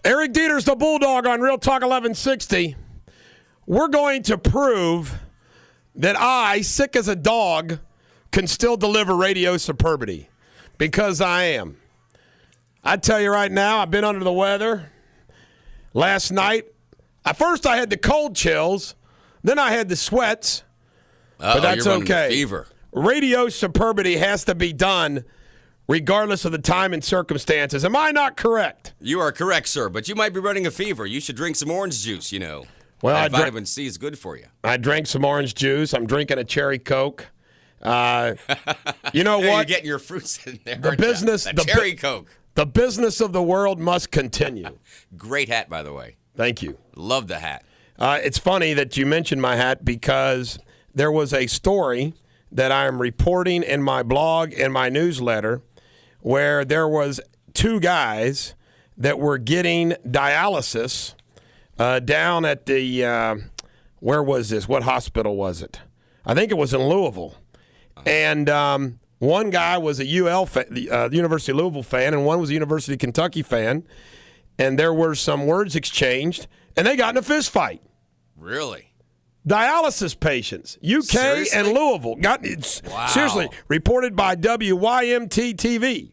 Eric Deters, the Bulldog on Real Talk 1160. We're going to prove that I, sick as a dog, can still deliver radio superbity because I am. I tell you right now, I've been under the weather. Last night, at first I had the cold chills, then I had the sweats, but that's you're running okay. the fever. Radio superbity has to be done regardless of the time and circumstances. Am I not correct? You are correct, sir, but you might be running a fever. You should drink some orange juice, you know. Well, vitamin C is good for you. I drank some orange juice. I'm drinking a cherry Coke. You know what? You're getting your fruits in there. Cherry Coke. The business of the world must continue. Great hat, by the way. Thank you. Love the hat. It's funny that you mentioned my hat because there was a story that I am reporting in my blog and my newsletter where there was two guys that were getting dialysis down at the, where was this? What hospital was it? I think it was in Louisville. And one guy was a University of Louisville fan, and one was a University of Kentucky fan. And there were some words exchanged, and they got in a fist fight. Really? Dialysis patients, UK Seriously? and Louisville. Wow. Seriously, reported by WYMT TV.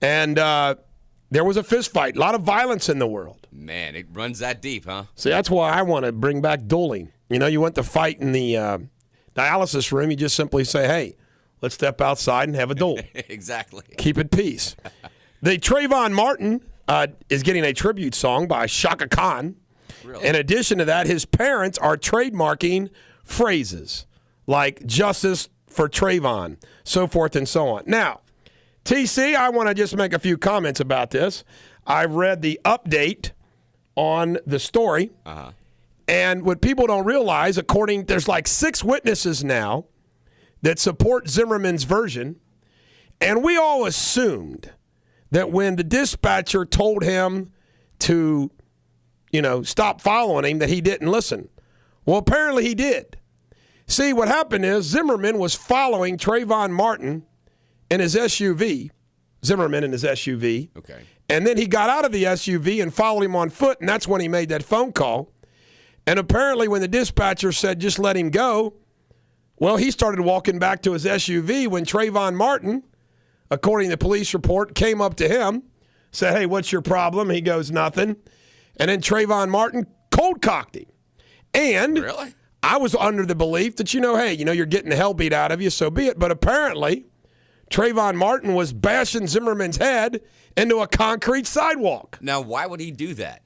And there was a fist fight. A lot of violence in the world. Man, it runs that deep, huh? See, that's why I want to bring back dueling. You know, you want to fight in the dialysis room, you just simply say, hey, let's step outside and have a duel. Exactly. Keep it peace. The Trayvon Martin is getting a tribute song by Shaka Khan. Really? In addition to that, his parents are trademarking phrases like justice for Trayvon, so forth and so on. Now, TC, I want to just make a few comments about this. I've read the update on the story. Uh-huh. And what people don't realize, there's like 6 witnesses now that support Zimmerman's version. And we all assumed that when the dispatcher told him to, stop following him, that he didn't listen. Well, apparently he did. See, what happened is Zimmerman was following Trayvon Martin in his SUV. Zimmerman in his SUV. Okay. And then he got out of the SUV and followed him on foot, and that's when he made that phone call. And apparently when the dispatcher said, just let him go, well, he started walking back to his SUV when Trayvon Martin, according to the police report, came up to him, said, hey, what's your problem? He goes, nothing. And then Trayvon Martin cold-cocked him. And really? I was under the belief that, you're getting the hell beat out of you, so be it. But apparently Trayvon Martin was bashing Zimmerman's head into a concrete sidewalk. Now, why would he do that?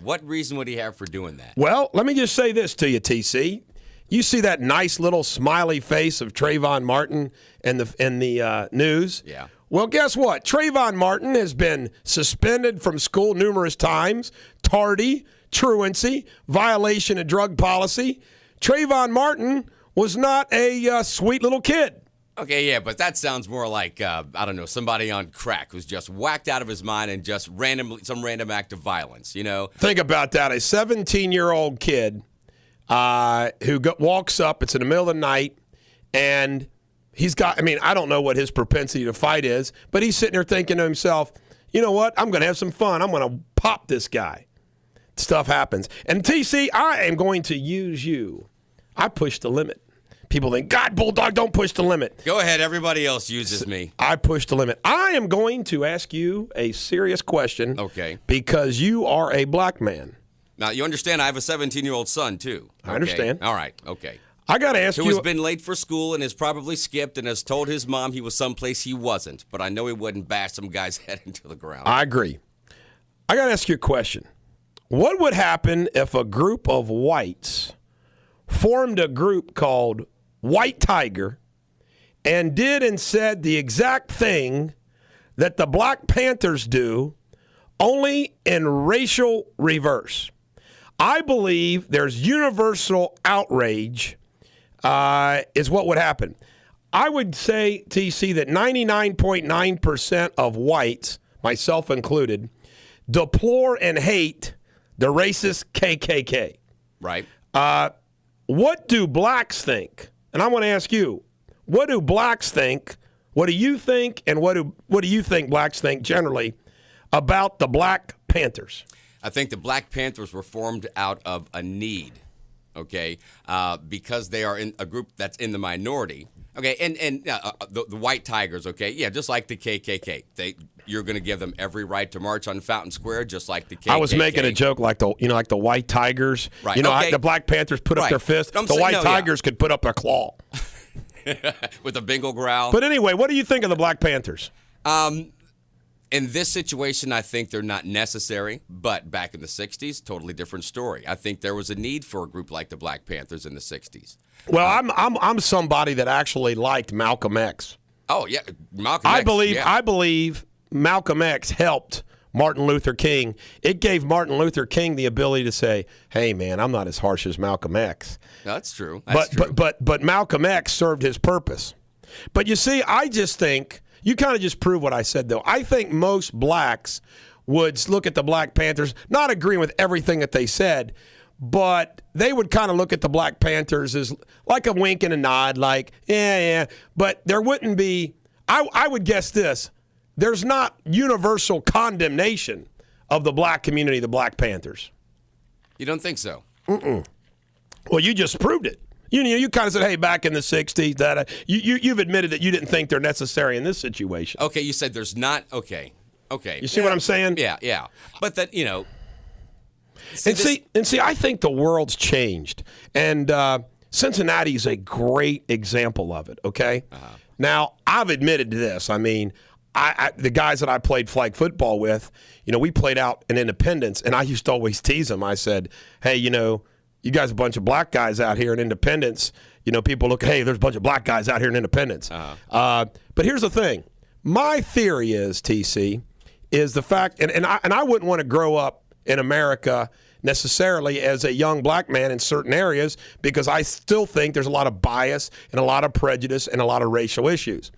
What reason would he have for doing that? Well, let me just say this to you, TC. You see that nice little smiley face of Trayvon Martin in the news? Yeah. Well, guess what? Trayvon Martin has been suspended from school numerous times, tardy, truancy, violation of drug policy. Trayvon Martin was not a sweet little kid. Okay, yeah, but that sounds more like, somebody on crack who's just whacked out of his mind and just some random act of violence, Think about that. A 17-year-old kid who walks up, it's in the middle of the night, and I don't know what his propensity to fight is, but he's sitting there thinking to himself, you know what, I'm going to have some fun. I'm going to pop this guy. Stuff happens. And TC, I am going to use you. I push the limit. People think, God, Bulldog, don't push the limit. Go ahead. Everybody else uses me. I push the limit. I am going to ask you a serious question. Okay. Because you are a black man. Now, you understand I have a 17-year-old son, too. Okay? I understand. All right. Okay. I got to ask you. Who has been late for school and has probably skipped and has told his mom he was someplace he wasn't. But I know he wouldn't bash some guy's head into the ground. I agree. I got to ask you a question. What would happen if a group of whites formed a group called White Tiger and did and said the exact thing that the Black Panthers do, only in racial reverse? I believe there's universal outrage is what would happen. I would say, TC, that 99.9% of whites, myself included, deplore and hate the racist KKK. Right. What do blacks think? And I want to ask you, what do blacks think? What do you think? And what do you think blacks think generally about the Black Panthers? I think the Black Panthers were formed out of a need, okay, because they are in a group that's in the minority. Okay, and the White Tigers, okay, yeah, just like the KKK. You're going to give them every right to march on Fountain Square, just like the KKK. I was making a joke like the White Tigers. Right. You know, Okay. the Black Panthers put up their fist. The White Tigers could put up their claw. With a Bengal growl. But anyway, what do you think of the Black Panthers? In this situation, I think they're not necessary, but back in the 60s, totally different story. I think there was a need for a group like the Black Panthers in the 60s. Well, I'm somebody that actually liked Malcolm X. Oh, yeah, Malcolm X. I believe Malcolm X helped Martin Luther King. It gave Martin Luther King the ability to say, "Hey, man, I'm not as harsh as Malcolm X." No, that's true. That's true. But Malcolm X served his purpose. But you see, I just think you kind of just proved what I said, though. I think most blacks would look at the Black Panthers, not agreeing with everything that they said, but they would kind of look at the Black Panthers as like a wink and a nod, like, yeah. But there wouldn't be, I would guess this, there's not universal condemnation of the black community, the Black Panthers. You don't think so? Mm-mm. Well, you just proved it. You kind of said, hey, back in the 60s, that you've admitted that you didn't think they're necessary in this situation. Okay, you said there's not, okay. You see what I'm saying? Yeah. But that, See, I think the world's changed, and Cincinnati is a great example of it. Okay, Now I've admitted to this. I mean, the guys that I played flag football with, we played out in Independence, and I used to always tease them. I said, "Hey, you guys are a bunch of black guys out here in Independence. People look, hey, there's a bunch of black guys out here in Independence." But here's the thing. My theory is, TC, is the fact, and I wouldn't want to grow up in America necessarily as a young black man in certain areas, because I still think there's a lot of bias and a lot of prejudice and a lot of racial issues.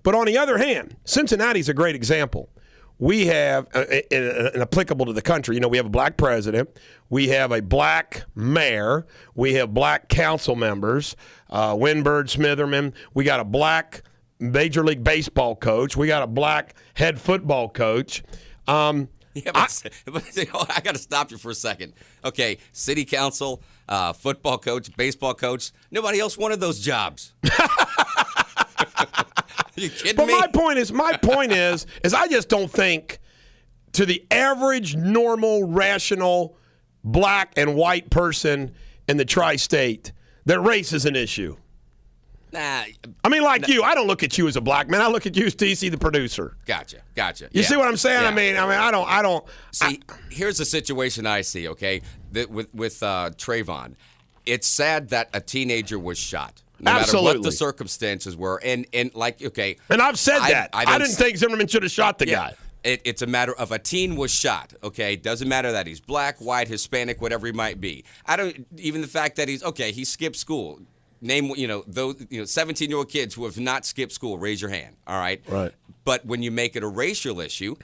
But on the other hand, Cincinnati's a great example. We have, and applicable to the country, we have a black president, we have a black mayor, we have black council members, Winbird, Smitherman, we got a black Major League Baseball coach, we got a black head football coach. Yeah, but I got to stop you for a second. Okay, city council, football coach, baseball coach, nobody else wanted those jobs. Are you kidding me? But my point is I just don't think to the average, normal, rational black and white person in the tri-state that race is an issue. Nah. I mean, you, I don't look at you as a black man. I look at you as TC, the producer. Gotcha. You see what I'm saying? Yeah. I don't. See, here's the situation I see. Okay, with Trayvon, it's sad that a teenager was shot. No Absolutely. matter what the circumstances were, and okay. And I've said that. I didn't think Zimmerman should have shot the guy. It's a matter of a teen was shot. Okay, doesn't matter that he's black, white, Hispanic, whatever he might be. I don't even the fact that he skipped school. Name those 17-year-old kids who have not skipped school. Raise your hand. All right. Right. But when you make it a racial issue,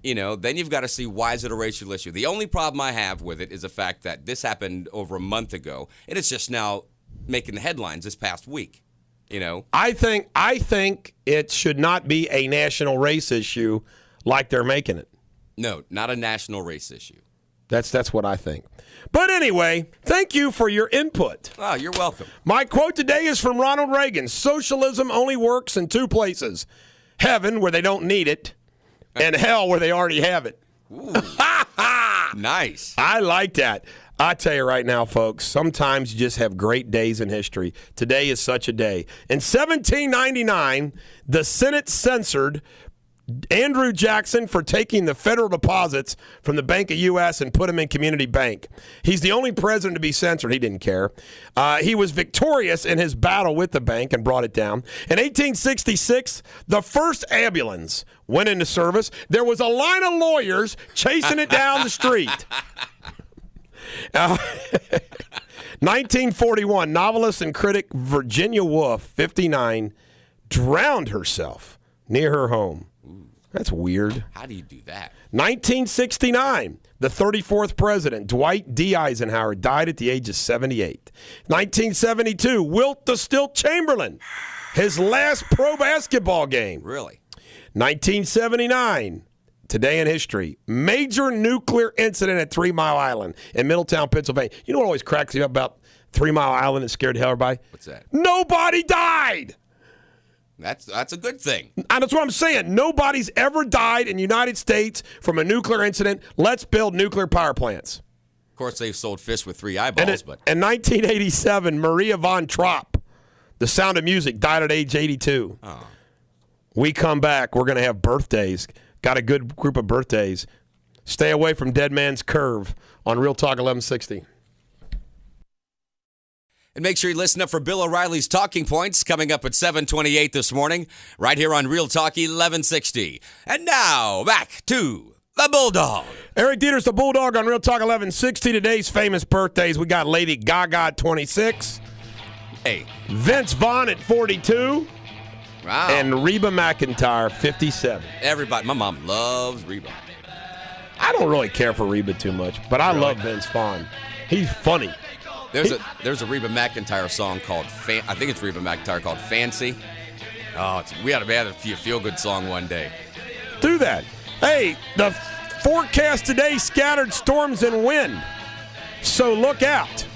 then you've got to see why is it a racial issue. The only problem I have with it is the fact that this happened over a month ago, and it's just now making the headlines this past week. I think it should not be a national race issue like they're making it. No, not a national race issue. That's what I think. But anyway, thank you for your input. Oh, you're welcome. My quote today is from Ronald Reagan. Socialism only works in two places. Heaven, where they don't need it, and hell, where they already have it. Ooh. Nice. I like that. I tell you right now, folks, sometimes you just have great days in history. Today is such a day. In 1799, the Senate censored Andrew Jackson for taking the federal deposits from the Bank of U.S. and put them in Community Bank. He's the only president to be censored. He didn't care. He was victorious in his battle with the bank and brought it down. In 1866, the first ambulance went into service. There was a line of lawyers chasing it down the street. 1941, novelist and critic Virginia Woolf, 59, drowned herself near her home. That's weird. How do you do that? 1969, the 34th president, Dwight D. Eisenhower, died at the age of 78. 1972, Wilt the Stilt Chamberlain, his last pro basketball game. Really? 1979, Today in history, major nuclear incident at 3 Mile Island in Middletown, Pennsylvania. You know what always cracks me up about 3 Mile Island and scared the hell out of everybody? What's that? Nobody died. That's a good thing. And that's what I'm saying. Nobody's ever died in the United States from a nuclear incident. Let's build nuclear power plants. Of course, they've sold fish with 3 eyeballs. But in 1987, Maria von Trapp, The Sound of Music, died at age 82. Oh. We come back. We're going to have birthdays. Got a good group of birthdays. Stay away from Dead Man's Curve on Real Talk 1160. And make sure you listen up for Bill O'Reilly's Talking Points coming up at 7:28 this morning, right here on Real Talk 1160. And now, back to the Bulldog. Eric Deters, the Bulldog on Real Talk 1160. Today's famous birthdays. We got Lady Gaga at 26. Hey. Vince Vaughn at 42. Wow. And Reba McEntire, 57. Everybody, my mom loves Reba. I don't really care for Reba too much, but I love Vince Vaughn. He's funny. There's a Reba McEntire song called I think it's Reba McEntire called Fancy. Oh, we ought to have a feel-good song one day. Do that. Hey, the forecast today, scattered storms and wind. So look out.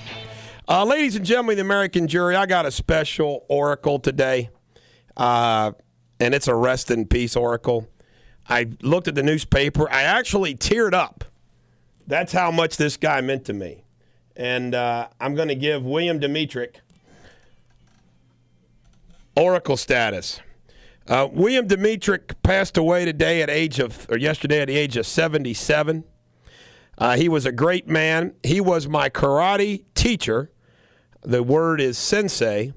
Ladies and gentlemen of the American jury, I got a special oracle today. And it's a rest in peace oracle. I looked at the newspaper. I actually teared up. That's how much this guy meant to me. And I'm going to give William Dimitrick oracle status. William Dimitrick passed away yesterday at the age of 77. He was a great man. He was my karate teacher. The word is sensei.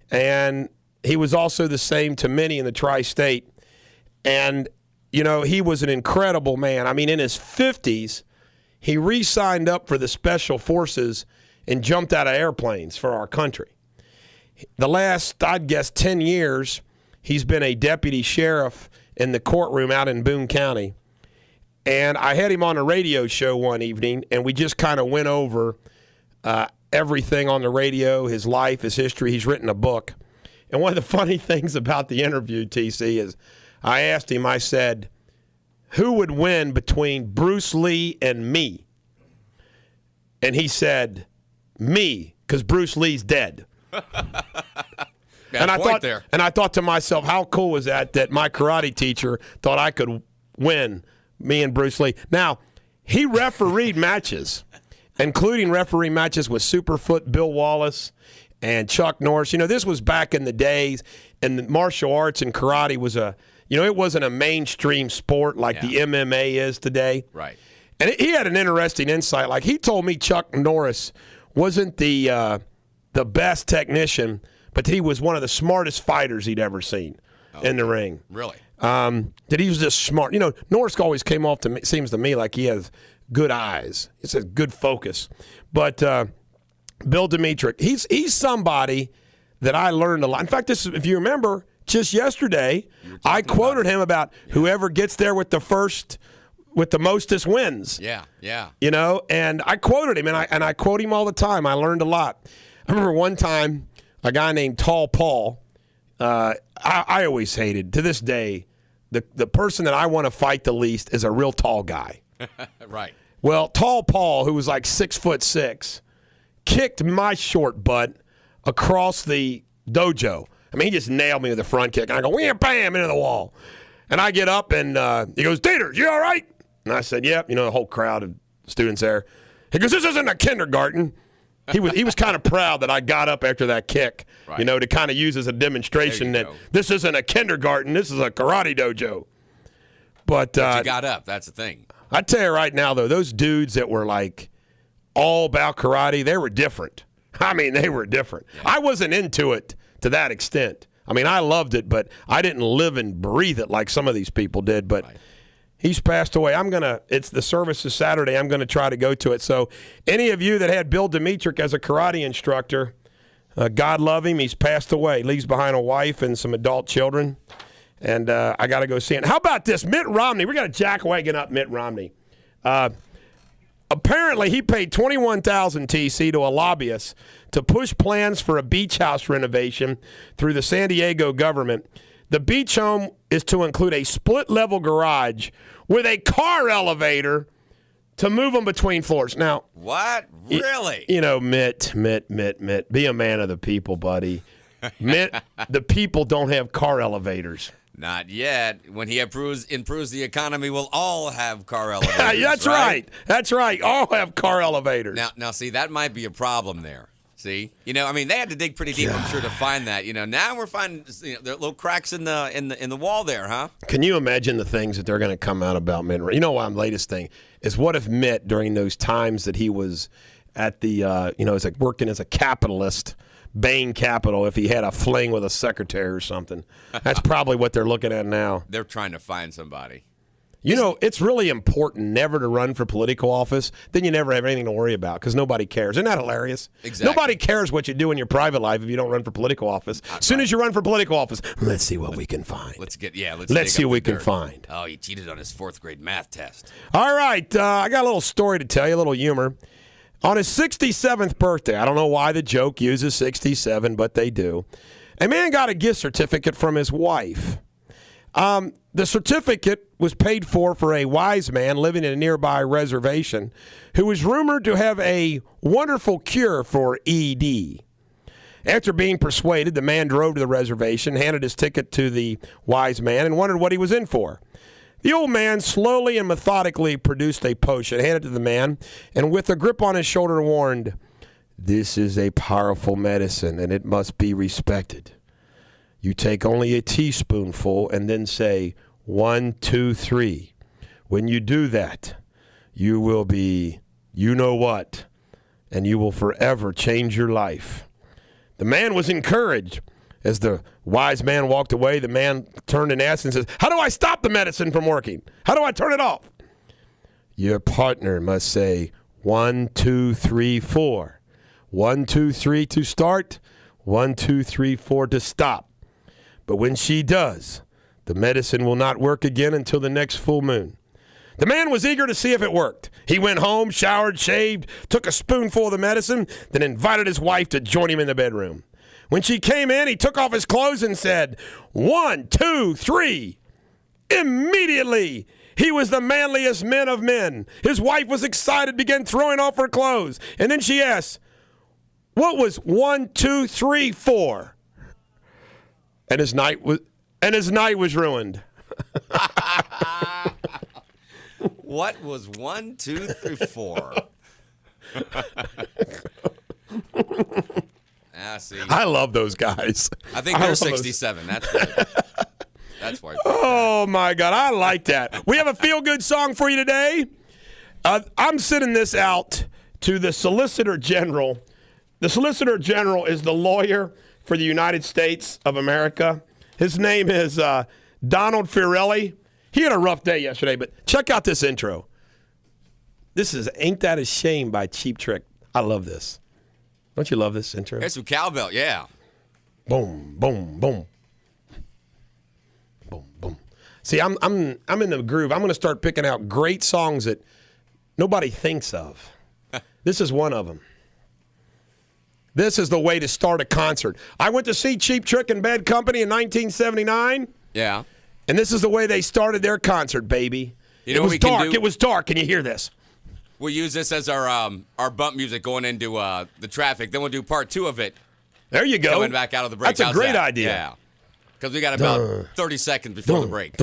And he was also the same to many in the tri-state. And, you know, he was an incredible man. I mean, in his 50s, he re-signed up for the Special Forces and jumped out of airplanes for our country. The last, I'd guess, 10 years, he's been a deputy sheriff in the courtroom out in Boone County. And I had him on a radio show one evening, and we just kind of went over everything on the radio, his life, his history. He's written a book. And one of the funny things about the interview, TC, is I asked him, I said, who would win between Bruce Lee and me? And he said, me, because Bruce Lee's dead. And I thought to myself, how cool was that my karate teacher thought I could win, me and Bruce Lee. Now, he refereed matches, including referee matches with Superfoot Bill Wallace and Chuck Norris. You know, this was back in the days, and the martial arts and karate was it wasn't a mainstream sport like the MMA is today. Right. And he had an interesting insight. Like, he told me Chuck Norris wasn't the best technician, but he was one of the smartest fighters he'd ever seen in the ring. Really? That he was just smart. You know, Norris always came off to me, seems to me like he has good eyes. He says good focus. But Bill Dimitrick, he's somebody that I learned a lot. In fact, if you remember, just yesterday, I quoted him about whoever gets there with the mostest wins. Yeah. You know, and I quoted him, and I quote him all the time. I learned a lot. I remember one time a guy named Tall Paul. I always hated, to this day, the person that I want to fight the least is a real tall guy. Right. Well, Tall Paul, who was like 6'6", kicked my short butt across the dojo. I mean, he just nailed me with a front kick. And I go, wham, bam, into the wall. And I get up, and he goes, Deters, you all right? And I said, yep. You know, the whole crowd of students there. He goes, this isn't a kindergarten. He was kind of proud that I got up after that kick, right, you know, to kind of use as a demonstration that this isn't a kindergarten, this is a karate dojo. But you got up. That's the thing. I tell you right now, though, those dudes that were like all about karate, they were different. I mean, they were different. Yeah. I wasn't into it to that extent. I mean, I loved it, but I didn't live and breathe it like some of these people did. But he's passed away. It's the service is Saturday. I'm going to try to go to it. So any of you that had Bill Dimitrick as a karate instructor, God love him. He's passed away. Leaves behind a wife and some adult children. And I got to go see him. How about this? Mitt Romney. We got a jack-wagon up Mitt Romney. Apparently, he paid $21,000 TC to a lobbyist to push plans for a beach house renovation through the San Diego government The beach home is to include a split-level garage with a car elevator to move them between floors. Now, what? Really? Mitt, be a man of the people, buddy. Mitt, the people don't have car elevators. Not yet. When he improves the economy, we'll all have car elevators. That's right. That's right. All have car elevators. Now, see, that might be a problem there. See, they had to dig pretty deep, I'm sure, to find that. Now we're finding there are little cracks in the wall there, huh? Can you imagine the things that they're going to come out about Mitt? My latest thing is, what if Mitt, during those times that he was at the, it's like working as a capitalist, Bain Capital, if he had a fling with a secretary or something? That's probably what they're looking at now. They're trying to find somebody. It's really important never to run for political office. Then you never have anything to worry about because nobody cares. Isn't that hilarious? Exactly. Nobody cares what you do in your private life if you don't run for political office. As soon as you run for political office, let's see what we can find. Let's see what we can find. Oh, he cheated on his 4th grade math test. All right. I got a little story to tell you, a little humor. On his 67th birthday, I don't know why the joke uses 67, but they do, a man got a gift certificate from his wife. The certificate was paid for a wise man living in a nearby reservation who was rumored to have a wonderful cure for ED. After being persuaded, the man drove to the reservation, handed his ticket to the wise man, and wondered what he was in for. The old man slowly and methodically produced a potion, handed it to the man, and with a grip on his shoulder warned, "This is a powerful medicine, and it must be respected. You take only a teaspoonful and then say, 1, 2, 3. When you do that, you will be you-know-what, and you will forever change your life." The man was encouraged. As the wise man walked away, the man turned and asked and says, "How do I stop the medicine from working? How do I turn it off?" "Your partner must say, 1, 2, 3, 4. 1, 2, 3 to start, 1, 2, 3, 4 to stop. But when she does, the medicine will not work again until the next full moon." The man was eager to see if it worked. He went home, showered, shaved, took a spoonful of the medicine, then invited his wife to join him in the bedroom. When she came in, he took off his clothes and said, 1, 2, 3. Immediately, he was the manliest man of men. His wife was excited, began throwing off her clothes. And then she asked, "What was 1, 2, 3 for?" And his night was ruined. What was 1, 2, 3, 4? See. I love those guys. I think they're 67. That's right. That's why. Oh, my God. I like that. We have a feel-good song for you today. I'm sending this out to the Solicitor General. The Solicitor General is the lawyer for the United States of America. His name is Donald Fiorelli. He had a rough day yesterday, but check out this intro. This is Ain't That a Shame by Cheap Trick. I love this. Don't you love this intro? There's some cowbell, yeah. Boom, boom, boom. Boom, boom. See, I'm in the groove. I'm going to start picking out great songs that nobody thinks of. This is one of them. This is the way to start a concert. I went to see Cheap Trick and Bad Company in 1979. Yeah. And this is the way they started their concert, baby. You know it was dark. It was dark. Can you hear this? We'll use this as our bump music going into the traffic. Then we'll do part 2 of it. There you go. Coming back out of the break. That's a great idea. Yeah. Because we got about 30 seconds before the break.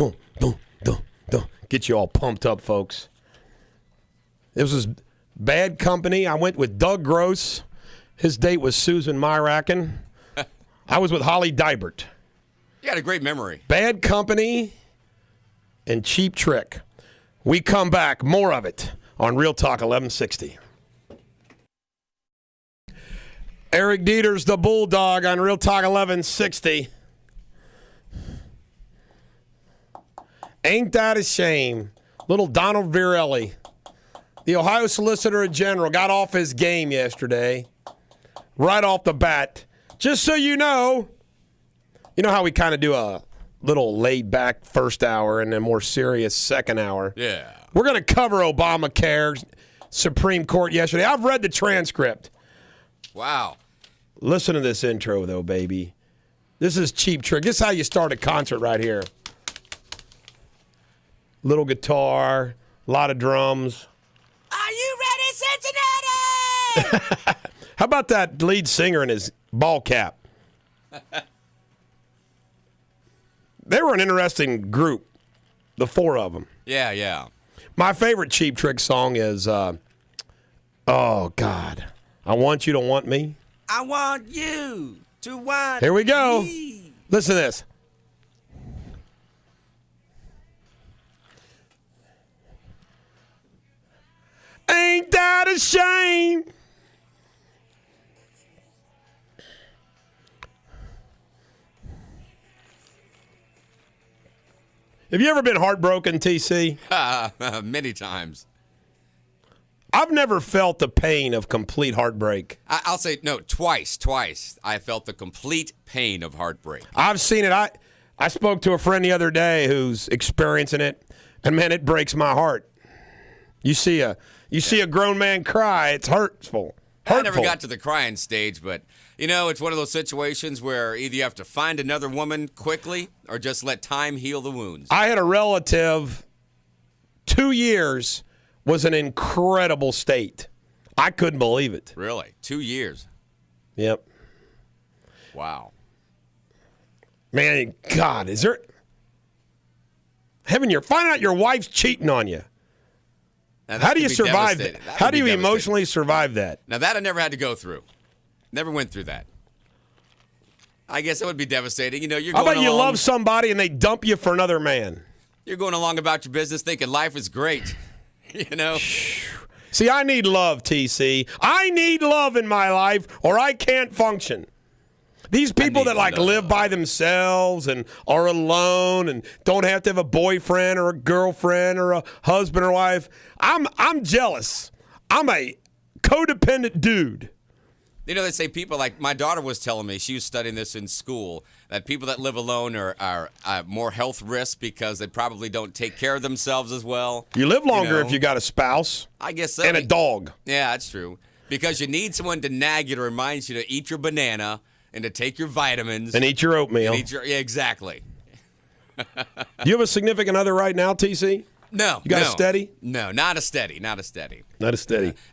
Get you all pumped up, folks. This was Bad Company. I went with Doug Gross. His date was Susan Myracken. I was with Holly Dybert. You got a great memory. Bad Company and Cheap Trick. We come back. More of it on Real Talk 1160. Eric Deters, the Bulldog, on Real Talk 1160. Ain't that a shame? Little Donald Fiorelli, the Ohio Solicitor General, got off his game yesterday, right off the bat. Just so you know how we kind of do a little laid-back first hour and a more serious second hour? Yeah. We're going to cover Obamacare, Supreme Court yesterday. I've read the transcript. Wow. Listen to this intro, though, baby. This is Cheap Trick. This is how you start a concert right here. Little guitar, a lot of drums. Are you ready, Cincinnati? How about that lead singer in his ball cap? They were an interesting group, the four of them. Yeah. My favorite Cheap Trick song is, oh, God, I Want You to Want Me. I want you to want Here we go. me. Listen to this. Ain't that a shame? Have you ever been heartbroken, TC? Many times. I've never felt the pain of complete heartbreak. I'll say no, twice. I felt the complete pain of heartbreak. I've seen it. I spoke to a friend the other day who's experiencing it, and man, it breaks my heart. You see a grown man cry, it's hurtful. I never got to the crying stage, but it's one of those situations where either you have to find another woman quickly or just let time heal the wounds. I had a relative, 2 years was an incredible state. I couldn't believe it. Really? 2 years? Yep. Wow. Man, God, is there... You're finding out your wife's cheating on you. How do you survive that? How do you emotionally survive that? Now, that I never had to go through. Never went through that. I guess it would be devastating. You're going How about along, you love somebody and they dump you for another man? You're going along about your business thinking life is great. See, I need love, TC. I need love in my life or I can't function. These people that live by themselves and are alone and don't have to have a boyfriend or a girlfriend or a husband or wife, I'm jealous. I'm a codependent dude. They say people like my daughter was telling me, she was studying this in school, that people that live alone are more health risks because they probably don't take care of themselves as well. You live longer if you got a spouse. I guess so. And a dog. Yeah, that's true. Because you need someone to nag you to remind you to eat your banana and to take your vitamins. And eat your oatmeal. Yeah, exactly. Do you have a significant other right now, TC? No. You got a steady? No, not a steady. Not a steady.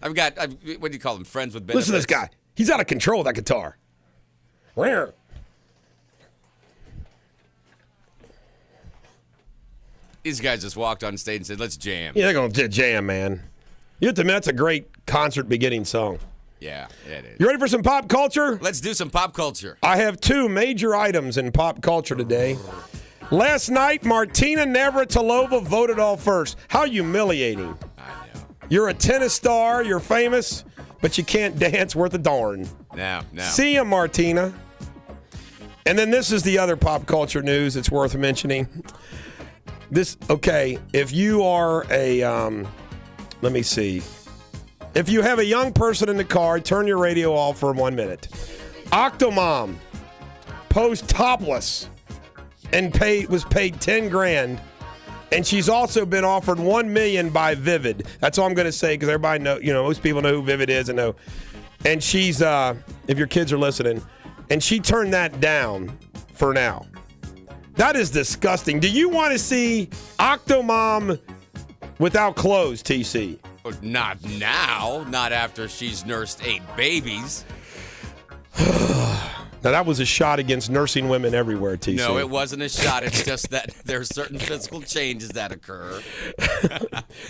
I've got, what do you call them, friends with benefits? Listen to this guy. He's out of control with that guitar. Where? These guys just walked on stage and said, let's jam. Yeah, they're going to jam, man. You have to admit, that's a great concert beginning song. Yeah, it is. You ready for some pop culture? Let's do some pop culture. I have two major items in pop culture today. Last night, Martina Navratilova voted all first. How humiliating. I know. You're a tennis star, you're famous, but you can't dance worth a darn. No. See ya, Martina. And then this is the other pop culture news that's worth mentioning. If you are let me see. If you have a young person in the car, turn your radio off for 1 minute. Octomom posed topless and was paid 10 grand. And she's also been offered $1 million by Vivid. That's all I'm going to say because everybody most people know who Vivid is and know. And she's, if your kids are listening, and she turned that down for now. That is disgusting. Do you want to see Octomom without clothes, TC? Not now. Not after she's nursed 8 babies. Now, that was a shot against nursing women everywhere, TC. No, it wasn't a shot. It's just that there are certain physical changes that occur.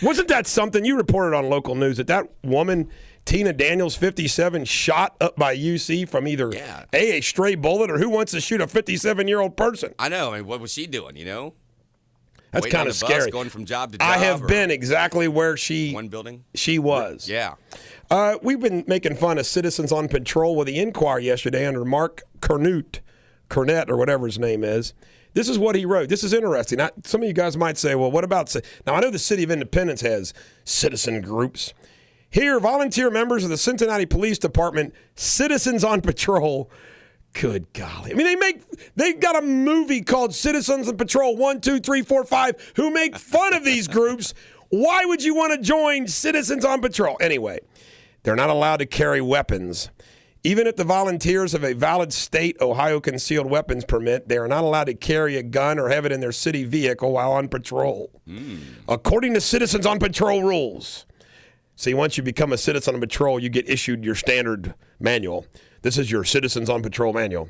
Wasn't that something you reported on local news that woman, Tina Daniels, 57, shot up by UC from either a stray bullet or who wants to shoot a 57-year-old person? I know. I mean, what was she doing, That's kind of scary. Going from job to job. I have been exactly where one building? She was. Yeah. We've been making fun of Citizens on Patrol with the Inquirer yesterday under Mark Cornett, or whatever his name is. This is what he wrote. This is interesting. Some of you guys might say, well, what about... Now, I know the City of Independence has citizen groups. Here, volunteer members of the Cincinnati Police Department, Citizens on Patrol... Good golly. I mean, they've got a movie called Citizens on Patrol 1, 2, 3, 4, 5 who make fun of these groups. Why would you want to join Citizens on Patrol? Anyway, they're not allowed to carry weapons. Even if the volunteers have a valid state Ohio concealed weapons permit, they are not allowed to carry a gun or have it in their city vehicle while on patrol. According to Citizens on Patrol rules. See, once you become a citizen on patrol, you get issued your standard manual. This is your Citizens on Patrol manual.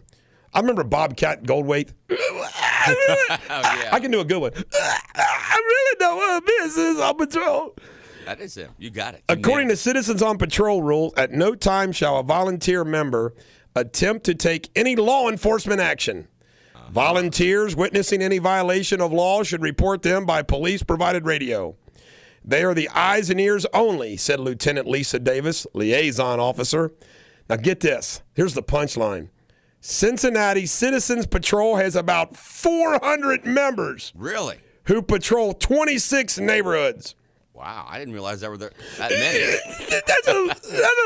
I remember Bobcat Goldthwait. I can do a good one. I really don't want to be a citizen on patrol. That is him. You got it. According to Citizens on Patrol rules, at no time shall a volunteer member attempt to take any law enforcement action. Volunteers witnessing any violation of law should report them by police-provided radio. They are the eyes and ears only, said Lieutenant Lisa Davis, liaison officer. Now get this. Here's the punchline. Cincinnati Citizens Patrol has about 400 members. Really? Who patrol 26 neighborhoods. Wow, I didn't realize there were that many. That's a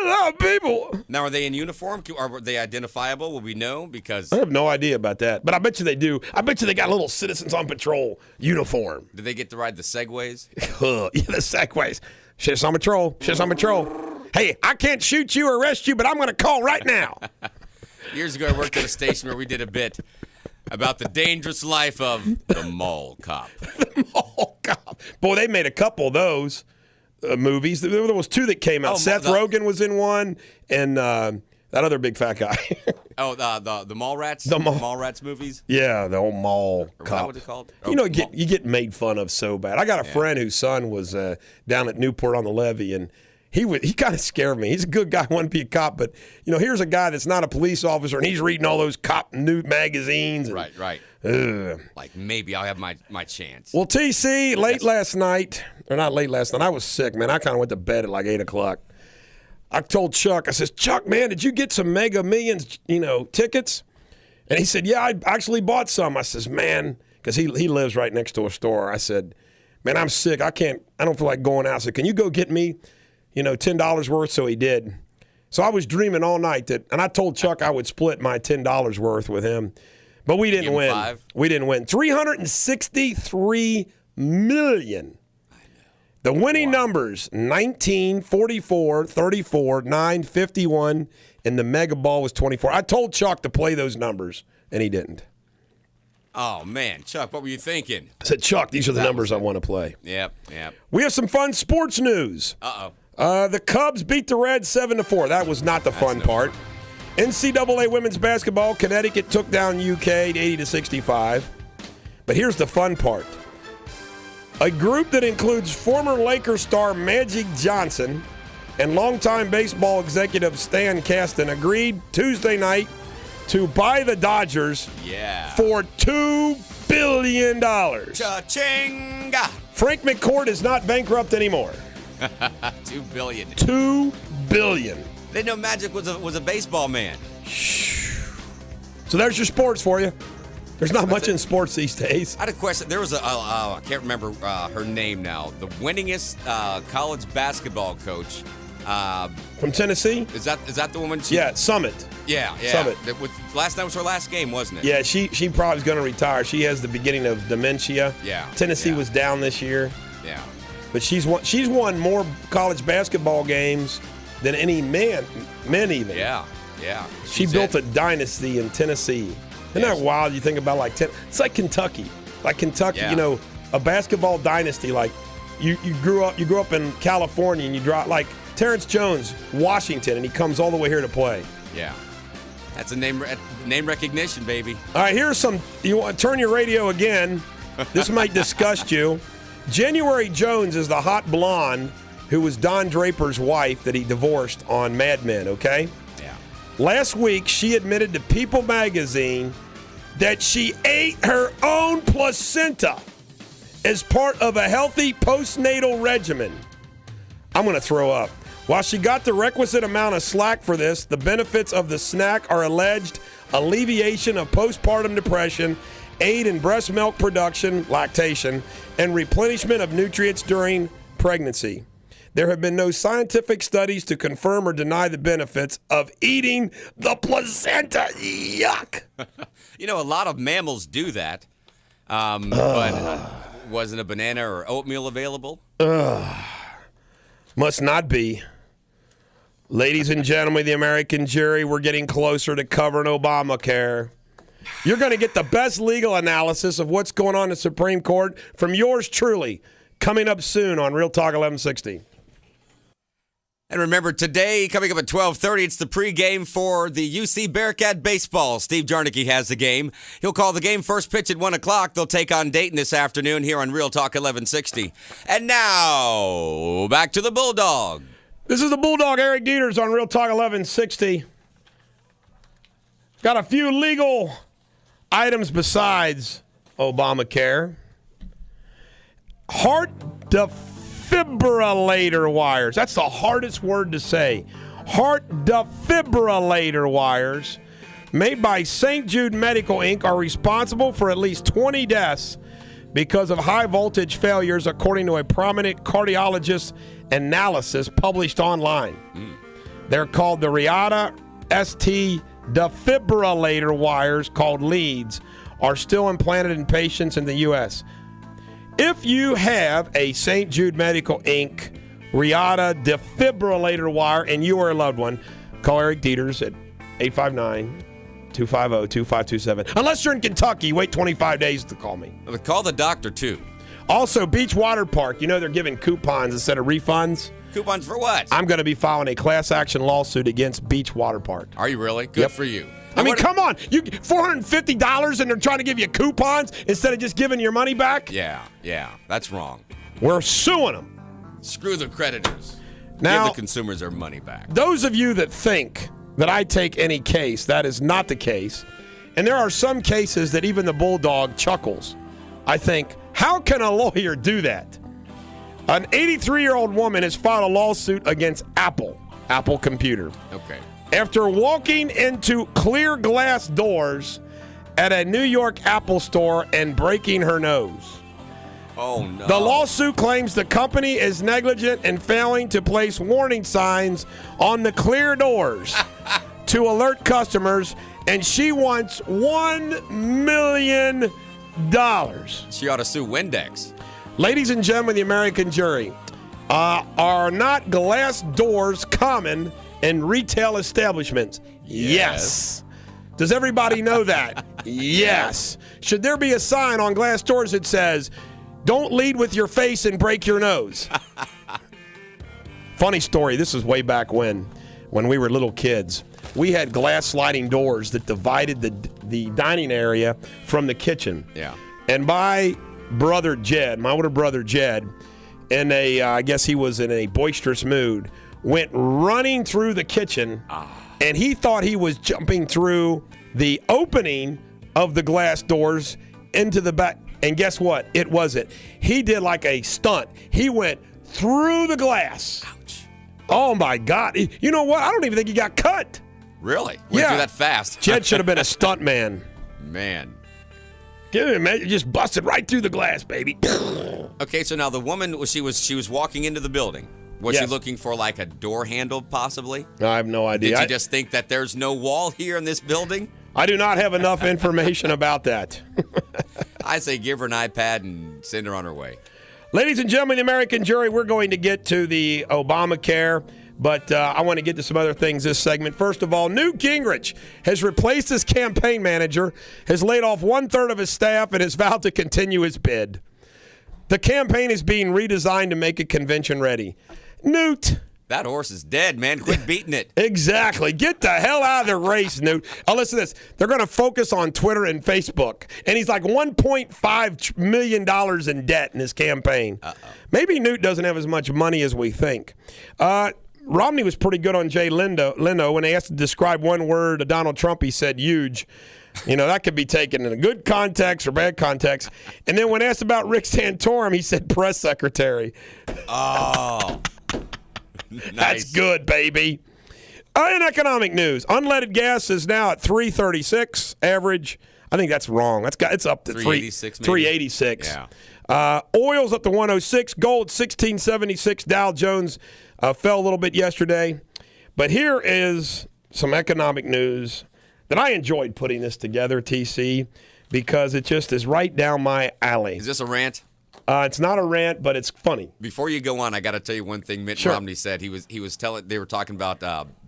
lot of people. Now, are they in uniform? Are they identifiable? Will we know? Because I have no idea about that, but I bet you they do. I bet you they got a little Citizens on Patrol uniform. Do they get to ride the Segways? Yeah, the Segways. Citizens on Patrol. Citizens on Patrol. Hey, I can't shoot you or arrest you, but I'm going to call right now. Years ago, I worked at a station where we did a bit about the dangerous life of the mall cop. The mall cop. Boy, they made a couple of those movies. There was two that came out. Seth Rogen was in one, and that other big fat guy. The Mallrats? The Mallrats movies? Yeah, the old mall cop. Is that what it's called? You know, you get made fun of so bad. I got a friend whose son was down at Newport on the Levee, and he kind of scared me. He's a good guy, wanted to be a cop, but here's a guy that's not a police officer, and he's reading all those cop news magazines. And, right. Like maybe I'll have my chance. Well, TC, last night, I was sick, man. I kind of went to bed at like 8 o'clock. I told Chuck, I says, Chuck, man, did you get some Mega Millions, tickets? And he said, yeah, I actually bought some. I says, man, because he lives right next to a store. I said, man, I'm sick. I don't feel like going out. I said, can you go get me $10 worth? So he did. So I was dreaming all night and I told Chuck I would split my $10 worth with him, but we didn't win. 5? We didn't win. $363 million. I know. The winning numbers, 19, 44, 34, 9, 51, and the mega ball was 24. I told Chuck to play those numbers, and he didn't. Oh, man. Chuck, what were you thinking? I said, Chuck, these are the numbers I want to play. Yep. We have some fun sports news. The Cubs beat the Reds 7-4. That was not the fun part. NCAA women's basketball, Connecticut took down UK 80-65. But here's the fun part. A group that includes former Lakers star Magic Johnson and longtime baseball executive Stan Kasten agreed Tuesday night to buy the Dodgers for $2 billion. Cha-ching! Frank McCourt is not bankrupt anymore. $2 billion. $2 billion. They didn't know Magic was a baseball man. So there's your sports for you. There's not much in sports these days. I had a question. There was I can't remember her name now. The winningest college basketball coach. From Tennessee? Is that the woman? Summit. Yeah. Summit. Last night was her last game, wasn't it? Yeah, she probably is going to retire. She has the beginning of dementia. Yeah. Tennessee was down this year. Yeah. But she's won more college basketball games than any men even. Yeah. She built a dynasty in Tennessee. Isn't that wild? You think about it's like Kentucky. A basketball dynasty. Like you grew up in California and you drive like Terrence Jones, Washington, and he comes all the way here to play. Yeah. That's a name recognition, baby. All right, here's some. You want to turn your radio again. This might disgust you. January Jones is the hot blonde who was Don Draper's wife that he divorced on Mad Men, okay? Yeah. Last week, she admitted to People magazine that she ate her own placenta as part of a healthy postnatal regimen. I'm going to throw up. While she got the requisite amount of slack for this, the benefits of the snack are alleged alleviation of postpartum depression, aid in breast milk production, lactation, and replenishment of nutrients during pregnancy. There have been no scientific studies to confirm or deny the benefits of eating the placenta. Yuck. A lot of mammals do that, but wasn't a banana or oatmeal available? Must not be. Ladies and gentlemen of the American jury, we're getting closer to covering Obamacare. You're going to get the best legal analysis of what's going on in the Supreme Court from yours truly, coming up soon on Real Talk 1160. And remember, today, coming up at 12:30, it's the pregame for the UC Bearcat baseball. Steve Jarnicki has the game. He'll call the game first pitch at 1 o'clock. They'll take on Dayton this afternoon here on Real Talk 1160. And now, back to the Bulldog. This is the Bulldog, Eric Deters on Real Talk 1160. Got a few legal items besides Obamacare. Heart defibrillator wires. That's the hardest word to say. Heart defibrillator wires made by St. Jude Medical Inc. are responsible for at least 20 deaths because of high voltage failures, according to a prominent cardiologist analysis published online. They're called the Riata ST defibrillator wires, called leads, are still implanted in patients in the U.S. If you have a St. Jude Medical Inc. Riata defibrillator wire and you are a loved one, call Eric Deters at 859-250-2527. Unless you're in Kentucky, wait 25 days to call me. Call the doctor, too. Also, Beach Water Park, you know they're giving coupons instead of refunds. Coupons for what? I'm going to be filing a class action lawsuit against Beach Water Park. Are you really? Good for you. I mean, come on. You $450 and they're trying to give you coupons instead of just giving your money back? Yeah, that's wrong. We're suing them. Screw the creditors. Now, give the consumers their money back. Those of you that think that I take any case, that is not the case. And there are some cases that even the Bulldog chuckles. I think, how can a lawyer do that? An 83-year-old woman has filed a lawsuit against Apple Computer. Okay. After walking into clear glass doors at a New York Apple store and breaking her nose. Oh, no. The lawsuit claims the company is negligent in failing to place warning signs on the clear doors to alert customers, and she wants $1 million. She ought to sue Windex. Ladies and gentlemen of the American jury, are not glass doors common in retail establishments? Yes. Does everybody know that? Yes. Should there be a sign on glass doors that says, "Don't lead with your face and break your nose"? Funny story. This is way back when we were little kids. We had glass sliding doors that divided the dining area from the kitchen. Yeah. And my brother Jed, my older brother Jed, I guess he was in a boisterous mood, went running through the kitchen, and he thought he was jumping through the opening of the glass doors into the back. And guess what? It wasn't. He did like a stunt. He went through the glass. Ouch. Oh, my God. You know what? I don't even think he got cut. Really? Went through that fast. Jed should have been a stunt man. Man. Give me, man. You just busted right through the glass, baby. Okay, so now the woman, she was walking into the building. Was she looking for like a door handle possibly? I have no idea. Did you just think that there's no wall here in this building? I do not have enough information about that. I say give her an iPad and send her on her way. Ladies and gentlemen, the American jury, we're going to get to the Obamacare, but I want to get to some other things this segment. First of all, Newt Gingrich has replaced his campaign manager, has laid off 1/3 of his staff, and has vowed to continue his bid. The campaign is being redesigned to make it convention ready. Newt. That horse is dead, man. Quit beating it. Exactly. Get the hell out of the race, Newt. Oh, listen to this. They're going to focus on Twitter and Facebook. And he's like $1.5 million in debt in his campaign. Maybe Newt doesn't have as much money as we think. Romney was pretty good on Jay Leno. When they asked to describe one word to Donald Trump, he said huge. You know, that could be taken in a good context or bad context. And then when asked about Rick Santorum, he said press secretary. Oh, nice. That's good, baby. In economic news, unleaded gas is now at $3.36 average. I think that's wrong. It's up to $3.86. $3.86. Yeah. Oil's up to $106. Gold $16.76. Dow Jones fell a little bit yesterday. But here is some economic news that I enjoyed putting this together, TC, because it just is right down my alley. Is this a rant? It's not a rant, but it's funny. Before you go on, I got to tell you one thing. Mitt Romney said he was telling. They were talking about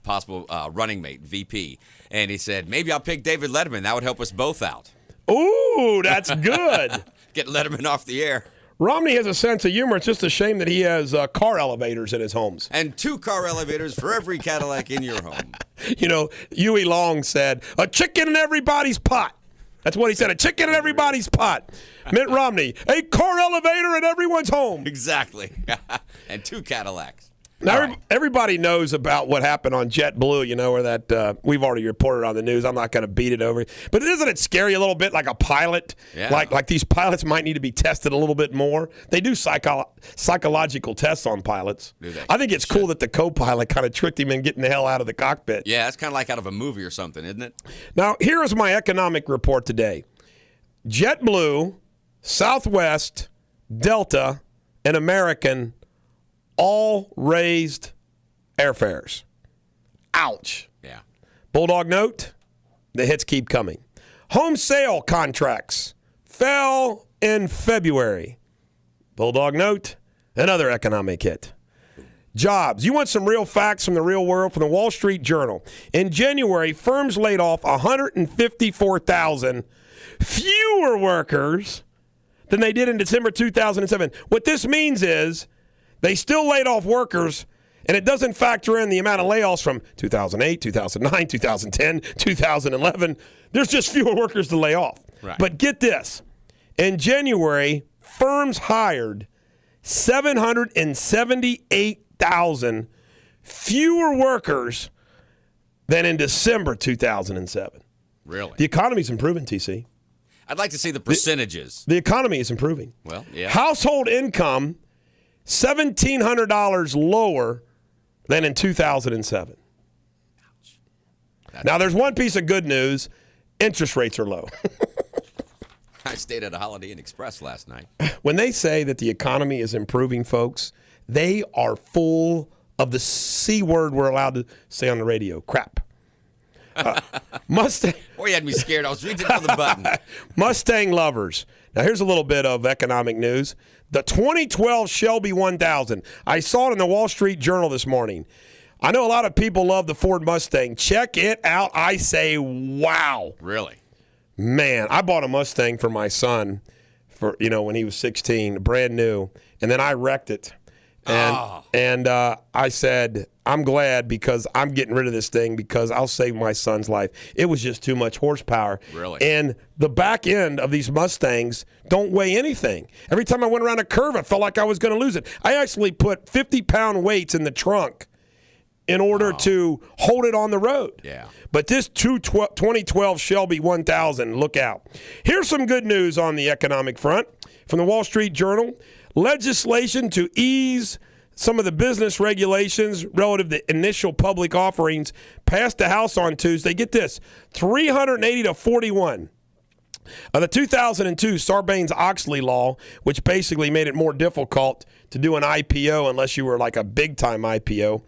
possible running mate VP, and he said maybe I'll pick David Letterman. That would help us both out. Ooh, that's good. Get Letterman off the air. Romney has a sense of humor. It's just a shame that he has car elevators in his homes. And 2 car elevators for every Cadillac in your home. You know, Huey Long said, a chicken in everybody's pot. That's what he said, a chicken in everybody's pot. Mitt Romney, a car elevator in everyone's home. Exactly. And 2 Cadillacs. Now, everybody knows about what happened on JetBlue, you know, where that we've already reported on the news. I'm not going to beat it over. But isn't it scary a little bit like a pilot? Yeah. Like these pilots might need to be tested a little bit more. They do psychological tests on pilots. Do they? I think it's cool that the co-pilot kind of tricked him in getting the hell out of the cockpit. Yeah, it's kind of like out of a movie or something, isn't it? Now, here is my economic report today. JetBlue, Southwest, Delta, and American all raised airfares. Ouch. Yeah. Bulldog note, the hits keep coming. Home sale contracts fell in February. Bulldog note, another economic hit. Jobs. You want some real facts from the real world, from the Wall Street Journal. In January, firms laid off 154,000 fewer workers than they did in December 2007. What this means is they still laid off workers, and it doesn't factor in the amount of layoffs from 2008, 2009, 2010, 2011. There's just fewer workers to lay off. Right. But get this. In January, firms hired 778,000 fewer workers than in December 2007. Really? The economy's improving, TC. I'd like to see the percentages. The economy is improving. Well, yeah. Household income, $1,700 lower than in 2007. Now, there's one piece of good news. Interest rates are low. I stayed at a Holiday Inn Express last night. When they say that the economy is improving, folks, they are full of the C word we're allowed to say on the radio, crap. Mustang. Boy, you had me scared. I was reaching for the button. Mustang lovers. Now, here's a little bit of economic news. The 2012 Shelby 1000. I saw it in the Wall Street Journal this morning. I know a lot of people love the Ford Mustang. Check it out. I say, wow. Really? Man, I bought a Mustang for my son for when he was 16, brand new, and then I wrecked it. And I said, I'm glad because I'm getting rid of this thing because I'll save my son's life. It was just too much horsepower. Really? And the back end of these Mustangs don't weigh anything. Every time I went around a curve, I felt like I was going to lose it. I actually put 50-pound weights in the trunk in order to hold it on the road. Yeah. But this 2012 Shelby 1000, look out. Here's some good news on the economic front from the Wall Street Journal. Legislation to ease some of the business regulations relative to initial public offerings passed the House on Tuesday. Get this, 380 to 41. The 2002 Sarbanes-Oxley law, which basically made it more difficult to do an IPO unless you were like a big-time IPO.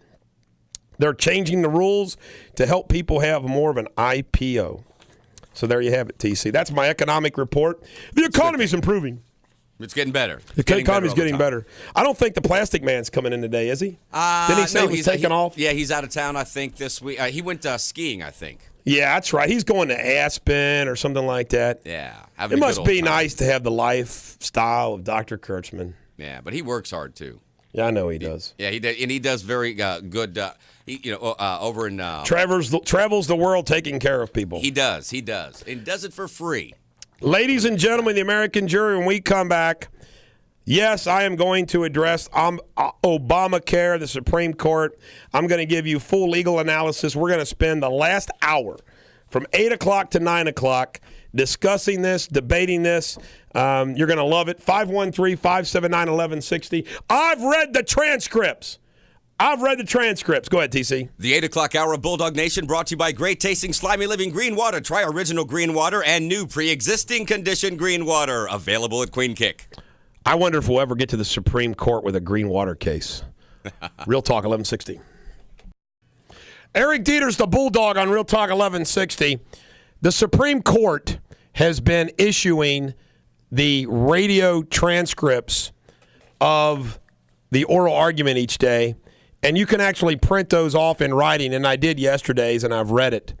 They're changing the rules to help people have more of an IPO. So there you have it, TC. That's my economic report. The economy's improving. It's getting better. The economy's getting better. I don't think the Plastic Man's coming in today, is he? Didn't he say he was taking off? Yeah, he's out of town, I think, this week. He went skiing, I think. Yeah, that's right. He's going to Aspen or something like that. Yeah. It must be nice to have the lifestyle of Dr. Kurtzman. Yeah, but he works hard, too. Yeah, I know he does. Yeah, he does, and he does very good. Over in travels the world taking care of people. He does, and he does it for free. Ladies and gentlemen, the American jury, when we come back, yes, I am going to address Obamacare, the Supreme Court. I'm going to give you full legal analysis. We're going to spend the last hour from 8 o'clock to 9 o'clock discussing this, debating this. You're going to love it. 513-579-1160. I've read the transcripts. Go ahead, TC. The 8 o'clock hour of Bulldog Nation brought to you by great tasting, slimy living green water. Try original green water and new pre-existing condition green water. Available at Queen Kick. I wonder if we'll ever get to the Supreme Court with a green water case. Real Talk 1160. Eric Deters, the Bulldog on Real Talk 1160. The Supreme Court has been issuing the radio transcripts of the oral argument each day, and you can actually print those off in writing, and I did yesterday's, and I've read it.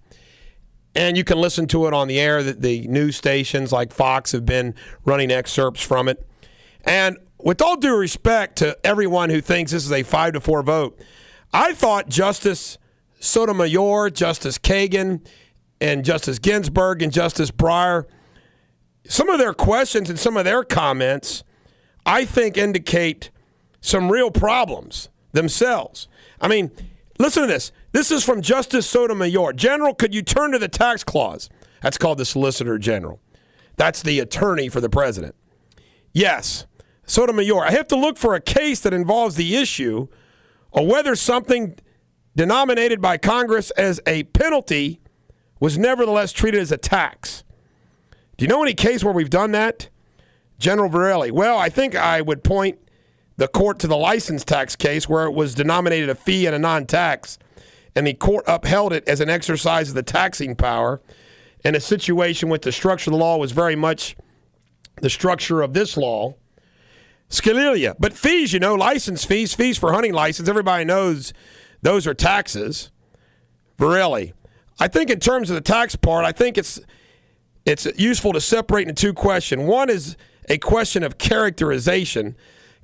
And you can listen to it on the air. The news stations like Fox have been running excerpts from it. And with all due respect to everyone who thinks this is a 5-4 vote, I thought Justice Sotomayor, Justice Kagan, and Justice Ginsburg and Justice Breyer, some of their questions and some of their comments, I think indicate some real problems themselves. I mean, listen to this. This is from Justice Sotomayor. General, could you turn to the tax clause? That's called the Solicitor General. That's the attorney for the president. Yes, Sotomayor, I have to look for a case that involves the issue of whether something denominated by Congress as a penalty was nevertheless treated as a tax. Do you know any case where we've done that? General Varelli, well, I think I would point the court to the license tax case where it was denominated a fee and a non-tax, and the court upheld it as an exercise of the taxing power in a situation with the structure of the law was very much the structure of this law. Scalia, but fees, you know, license fees, fees for hunting license, everybody knows those are taxes. Varelli, I think in terms of the tax part, I think it's useful to separate into two questions. One is a question of characterization.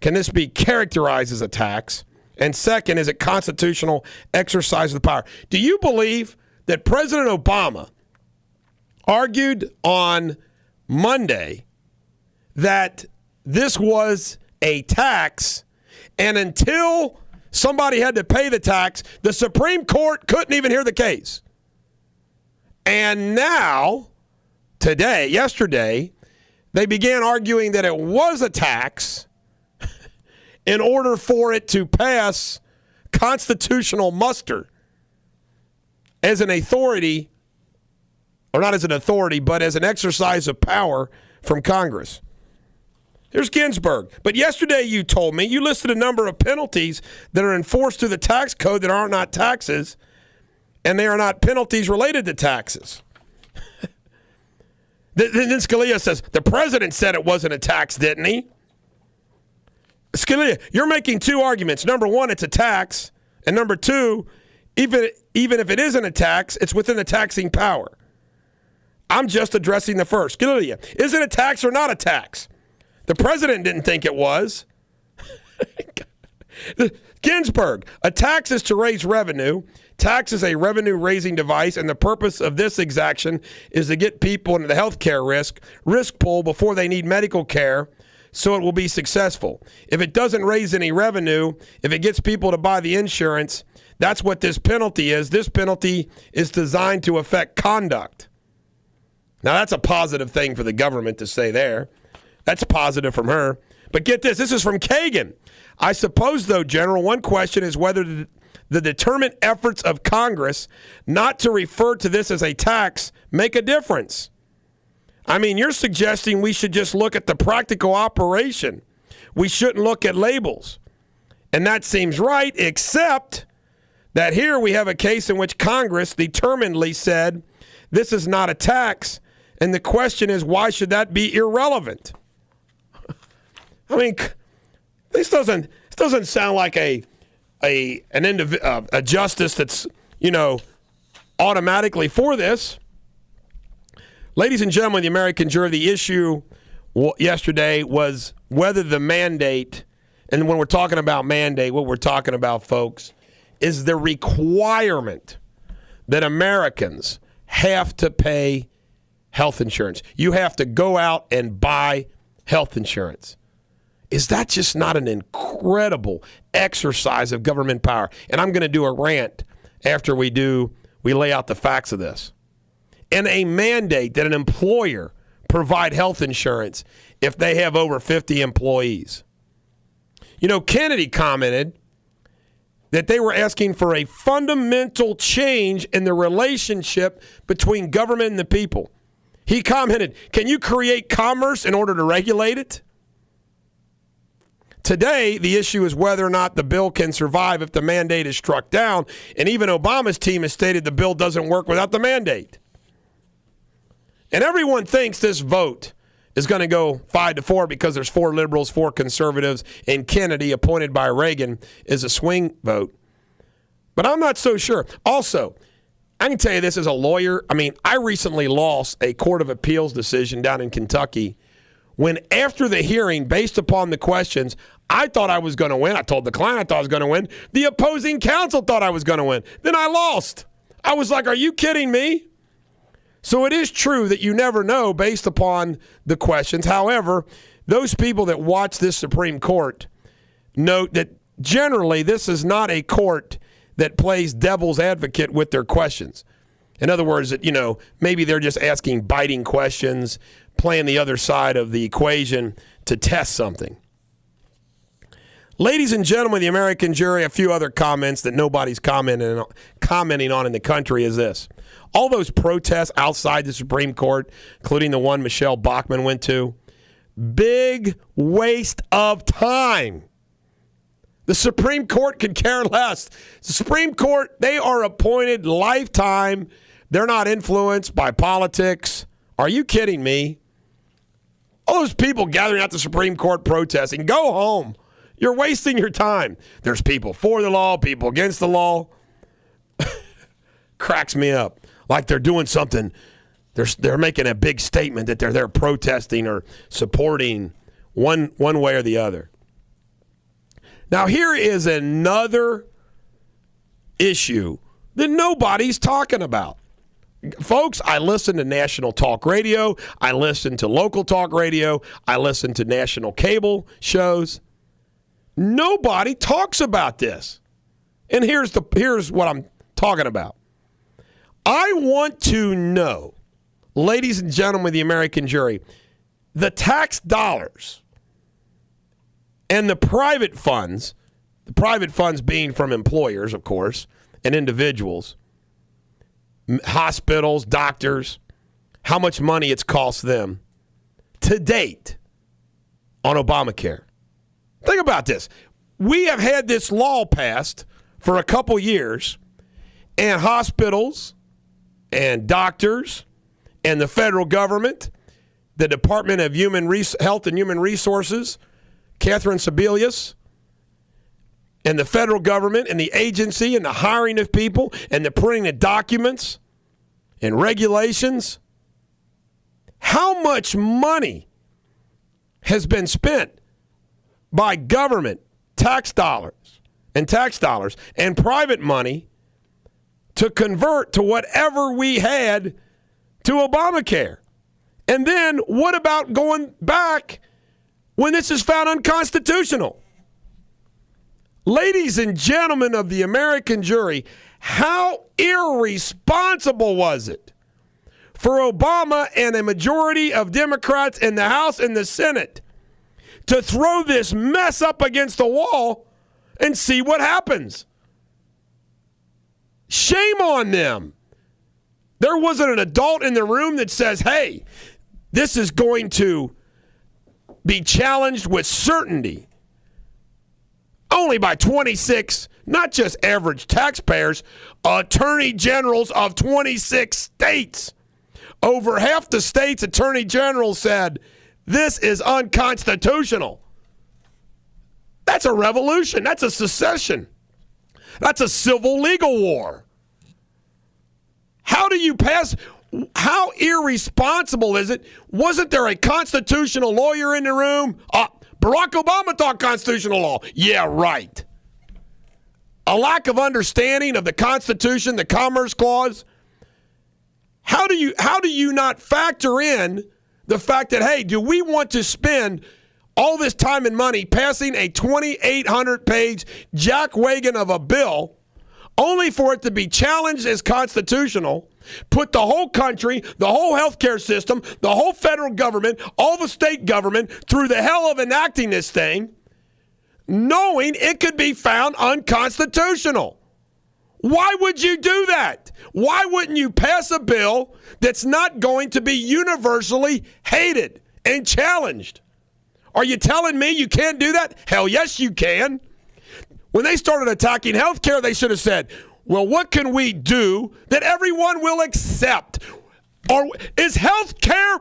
Can this be characterized as a tax? And second, is it constitutional exercise of the power? Do you believe that President Obama argued on Monday that this was a tax, and until somebody had to pay the tax, the Supreme Court couldn't even hear the case? And now, yesterday, they began arguing that it was a tax in order for it to pass constitutional muster as an authority, or not as an authority, but as an exercise of power from Congress. Here's Ginsburg. But yesterday you told me, you listed a number of penalties that are enforced through the tax code that are not taxes, and they are not penalties related to taxes. Then Scalia says, the president said it wasn't a tax, didn't he? Scalia, you're making two arguments. Number one, it's a tax. And number two, even if it isn't a tax, it's within the taxing power. I'm just addressing the first. Scalia, is it a tax or not a tax? The president didn't think it was. Ginsburg, a tax is to raise revenue. Tax is a revenue-raising device, and the purpose of this exaction is to get people into the health care risk pool before they need medical care, so it will be successful. If it doesn't raise any revenue, if it gets people to buy the insurance, that's what this penalty is. This penalty is designed to affect conduct. Now, that's a positive thing for the government to say there. That's positive from her. But get this is from Kagan. I suppose, though, General, one question is whether the determined efforts of Congress not to refer to this as a tax make a difference. I mean, you're suggesting we should just look at the practical operation. We shouldn't look at labels. And that seems right, except that here we have a case in which Congress determinedly said this is not a tax. And the question is, why should that be irrelevant? I mean, this doesn't sound like a justice that's, automatically for this. Ladies and gentlemen, the American jury, the issue yesterday was whether the mandate, and when we're talking about mandate, what we're talking about, folks, is the requirement that Americans have to pay health insurance. You have to go out and buy health insurance. Is that just not an incredible exercise of government power? And I'm going to do a rant after we lay out the facts of this. And a mandate that an employer provide health insurance if they have over 50 employees. Kennedy commented that they were asking for a fundamental change in the relationship between government and the people. He commented, can you create commerce in order to regulate it? Today, the issue is whether or not the bill can survive if the mandate is struck down. And even Obama's team has stated the bill doesn't work without the mandate. And everyone thinks this vote is going to go 5-4 because there's 4 liberals, 4 conservatives, and Kennedy, appointed by Reagan, is a swing vote. But I'm not so sure. Also, I can tell you this as a lawyer. I mean, I recently lost a Court of Appeals decision down in Kentucky when after the hearing, based upon the questions, I thought I was going to win. I told the client I thought I was going to win. The opposing counsel thought I was going to win. Then I lost. I was like, are you kidding me? So it is true that you never know based upon the questions. However, those people that watch this Supreme Court note that generally this is not a court that plays devil's advocate with their questions. In other words, that, maybe they're just asking biting questions, playing the other side of the equation to test something. Ladies and gentlemen, the American jury, a few other comments that nobody's commenting on in the country is this. All those protests outside the Supreme Court, including the one Michelle Bachmann went to, big waste of time. The Supreme Court could care less. The Supreme Court, they are appointed lifetime. They're not influenced by politics. Are you kidding me? All those people gathering at the Supreme Court protesting, go home. You're wasting your time. There's people for the law, people against the law. Cracks me up. Like they're doing something. They're making a big statement that they're there protesting or supporting one way or the other. Now, here is another issue that nobody's talking about. Folks, I listen to national talk radio. I listen to local talk radio. I listen to national cable shows. Nobody talks about this. And here's what I'm talking about. I want to know, ladies and gentlemen of the American jury, the tax dollars and the private funds being from employers, of course, and individuals, hospitals, doctors, how much money it's cost them to date on Obamacare. Think about this. We have had this law passed for a couple years, and hospitals and doctors and the federal government, the Department of Health and Human Resources, Catherine Sebelius, and the federal government and the agency and the hiring of people and the printing of documents and regulations. How much money has been spent by government tax dollars and private money to convert to whatever we had to Obamacare? And then what about going back when this is found unconstitutional? Ladies and gentlemen of the American jury, how irresponsible was it for Obama and a majority of Democrats in the House and the Senate to throw this mess up against the wall and see what happens? Shame on them. There wasn't an adult in the room that says, hey, this is going to be challenged with certainty. Only by 26, not just average taxpayers, attorney generals of 26 states. Over half the states' attorney generals said, this is unconstitutional. That's a revolution. That's a secession. That's a civil legal war. How do you pass? How irresponsible is it? Wasn't there a constitutional lawyer in the room? Barack Obama thought constitutional law. Yeah, right. A lack of understanding of the Constitution, the Commerce Clause. How do you not factor in the fact that, hey, do we want to spend all this time and money passing a 2,800-page jackwagon of a bill only for it to be challenged as constitutional, put the whole country, the whole healthcare system, the whole federal government, all the state government through the hell of enacting this thing, knowing it could be found unconstitutional? Why would you do that? Why wouldn't you pass a bill that's not going to be universally hated and challenged? Are you telling me you can't do that? Hell yes, you can. When they started attacking health care, they should have said, well, what can we do that everyone will accept? Or is healthcare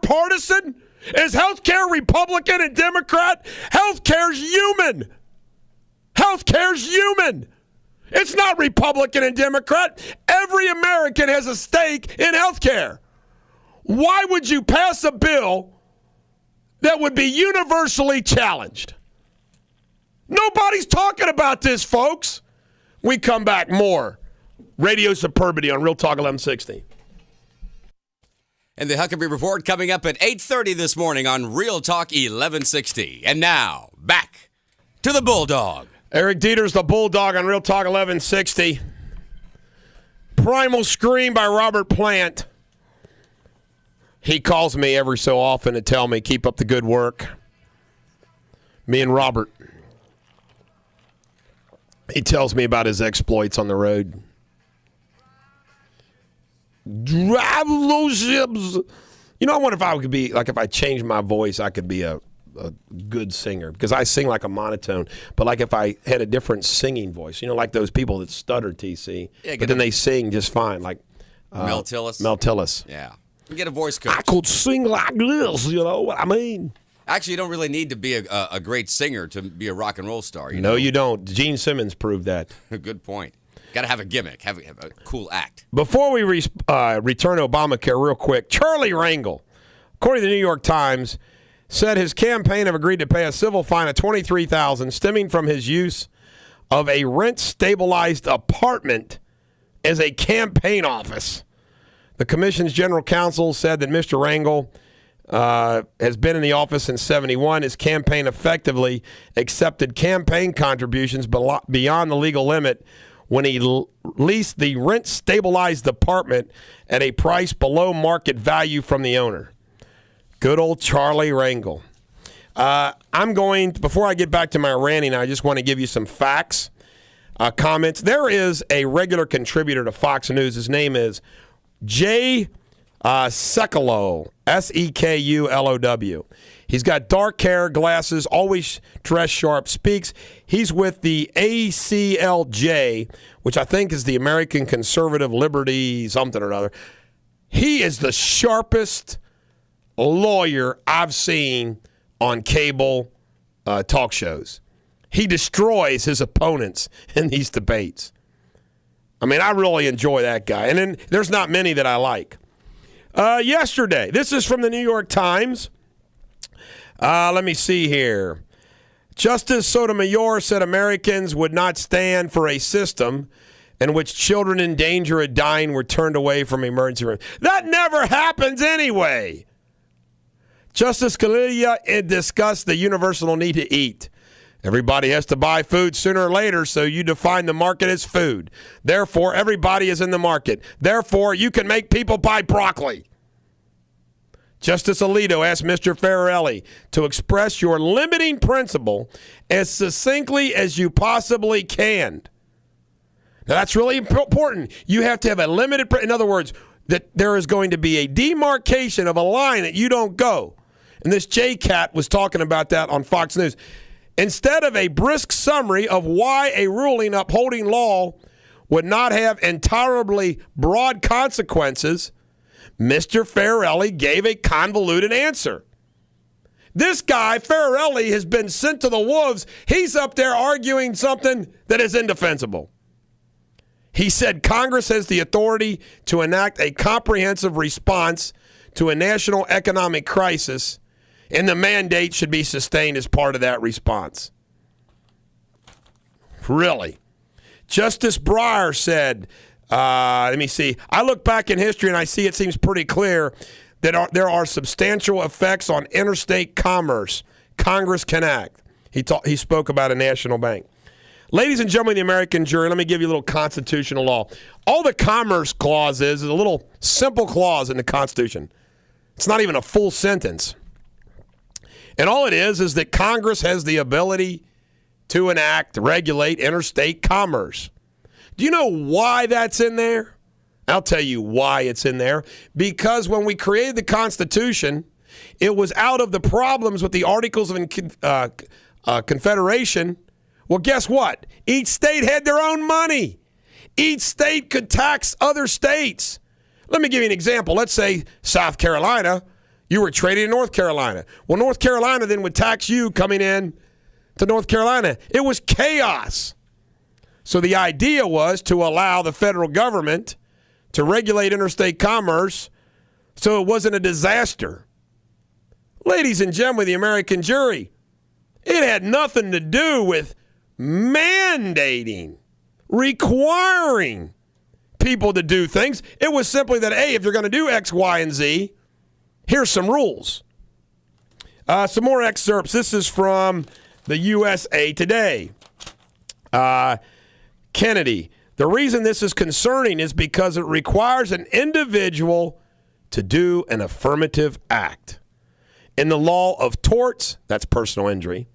partisan? Is healthcare Republican and Democrat? Healthcare's human. Healthcare's human. It's not Republican and Democrat. Every American has a stake in healthcare. Why would you pass a bill that would be universally challenged? Nobody's talking about this, folks. We come back more. Radio Superbity on Real Talk 1160. And the Huckabee Report coming up at 8:30 this morning on Real Talk 1160. And now, back to the Bulldog. Eric Deters, the Bulldog on Real Talk 1160. Primal Scream by Robert Plant. He calls me every so often to tell me, keep up the good work. Me and Robert. He tells me about his exploits on the road. Drive those ships. You know, I wonder if I could be, like, if I changed my voice, I could be a good singer. Because I sing like a monotone. But, like, if I had a different singing voice, you know, like those people that stutter, TC. Yeah, but then they sing just fine. Like Mel Tillis. Mel Tillis. Yeah. You get a voice coach. I could sing like this, you know what I mean? Actually, you don't really need to be a great singer to be a rock and roll star. No, you don't. Gene Simmons proved that. Good point. Got to have a gimmick, have a cool act. Before we return to Obamacare real quick, Charlie Rangel, according to the New York Times, said his campaign have agreed to pay a civil fine of $23,000 stemming from his use of a rent-stabilized apartment as a campaign office. The commission's general counsel said that Mr. Rangel has been in the office since 1971. His campaign effectively accepted campaign contributions beyond the legal limit when he leased the rent-stabilized apartment at a price below market value from the owner. Good old Charlie Rangel. Before I get back to my ranting, I just want to give you some facts, comments. There is a regular contributor to Fox News. His name is Jay Sekulow, Sekulow. He's got dark hair, glasses, always dressed sharp, speaks. He's with the ACLJ, which I think is the American Conservative Liberty something or other. He is the sharpest lawyer I've seen on cable talk shows. He destroys his opponents in these debates. I mean, I really enjoy that guy. And then there's not many that I like. Yesterday, this is from the New York Times. Let me see here. Justice Sotomayor said Americans would not stand for a system in which children in danger of dying were turned away from emergency rooms. That never happens anyway. Justice Scalia discussed the universal need to eat. Everybody has to buy food sooner or later, so you define the market as food. Therefore, everybody is in the market. Therefore, you can make people buy broccoli. Justice Alito asked Mr. Farrelly to express your limiting principle as succinctly as you possibly can. Now, that's really important. You have to have a limited, in other words, that there is going to be a demarcation of a line that you don't go. And this J-Cat was talking about that on Fox News. Instead of a brisk summary of why a ruling upholding law would not have entirely broad consequences, Mr. Farrelly gave a convoluted answer. This guy, Farrelly, has been sent to the wolves. He's up there arguing something that is indefensible. He said Congress has the authority to enact a comprehensive response to a national economic crisis, and the mandate should be sustained as part of that response. Really? Justice Breyer said, let me see, I look back in history and I see it seems pretty clear that there are substantial effects on interstate commerce Congress can act. He spoke about a national bank. Ladies and gentlemen of the American jury, let me give you a little constitutional law. All the commerce clause is a little simple clause in the Constitution. It's not even a full sentence. And all it is that Congress has the ability to enact, regulate interstate commerce. Do you know why that's in there? I'll tell you why it's in there. Because when we created the Constitution, it was out of the problems with the Articles of Confederation. Well, guess what? Each state had their own money. Each state could tax other states. Let me give you an example. Let's say South Carolina, you were trading in North Carolina. Well, North Carolina then would tax you coming in to North Carolina. It was chaos. So the idea was to allow the federal government to regulate interstate commerce so it wasn't a disaster. Ladies and gentlemen of the American jury, it had nothing to do with mandating, requiring people to do things. It was simply that, hey, if you're going to do X, Y, and Z, here's some rules. Some more excerpts. This is from the USA Today. Kennedy. The reason this is concerning is because it requires an individual to do an affirmative act. In the law of torts, that's personal injury,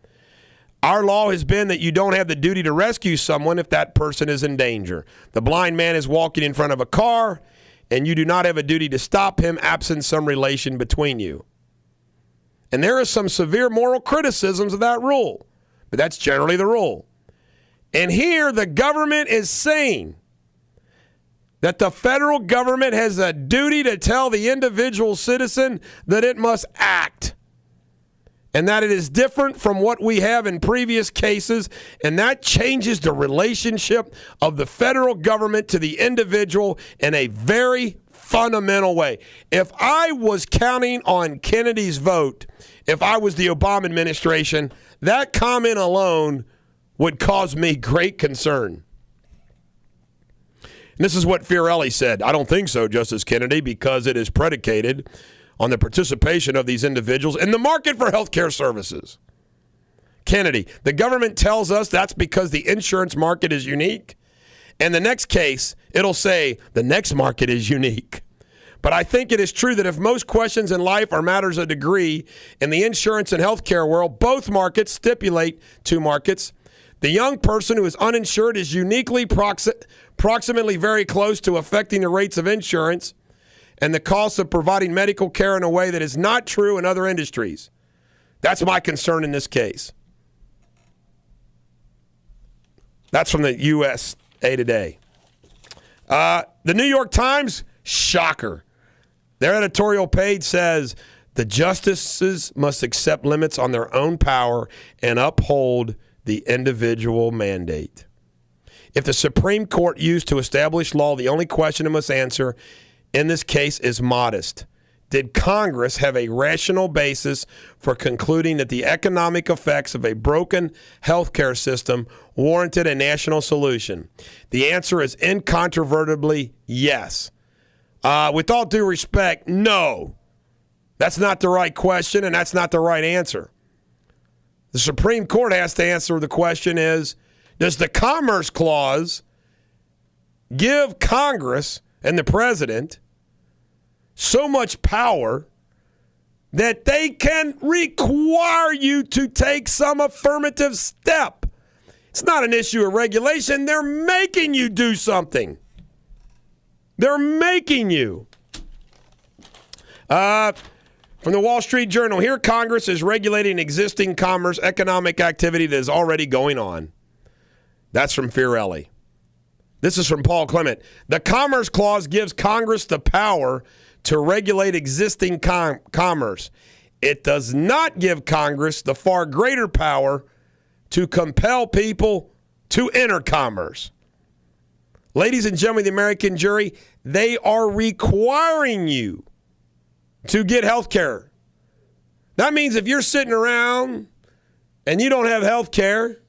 our law has been that you don't have the duty to rescue someone if that person is in danger. The blind man is walking in front of a car, and you do not have a duty to stop him absent some relation between you. And there are some severe moral criticisms of that rule, but that's generally the rule. And here the government is saying that the federal government has a duty to tell the individual citizen that it must act, and that it is different from what we have in previous cases, and that changes the relationship of the federal government to the individual in a very fundamental way. If I was counting on Kennedy's vote, if I was the Obama administration, that comment alone would cause me great concern. And this is what Fiorelli said. I don't think so, Justice Kennedy, because it is predicated on the participation of these individuals in the market for health care services. Kennedy, the government tells us that's because the insurance market is unique. And the next case, it'll say the next market is unique. But I think it is true that if most questions in life are matters of degree, in the insurance and healthcare world, both markets stipulate two markets. The young person who is uninsured is uniquely proximately very close to affecting the rates of insurance and the cost of providing medical care in a way that is not true in other industries. That's my concern in this case. That's from the USA Today. The New York Times, shocker. Their editorial page says the justices must accept limits on their own power and uphold the individual mandate. If the Supreme Court used to establish law, the only question it must answer in this case is modest. Did Congress have a rational basis for concluding that the economic effects of a broken healthcare system warranted a national solution? The answer is incontrovertibly yes. With all due respect, no. That's not the right question, and that's not the right answer. The Supreme Court has to answer the question is, does the Commerce Clause give Congress and the president so much power that they can require you to take some affirmative step? It's not an issue of regulation. They're making you do something. They're making you. From the Wall Street Journal, here Congress is regulating existing commerce economic activity that is already going on. That's from Fiorelli. This is from Paul Clement. The Commerce Clause gives Congress the power to regulate existing commerce. It does not give Congress the far greater power to compel people to enter commerce. Ladies and gentlemen of the American jury, they are requiring you to get health care. That means if you're sitting around and you don't have health care,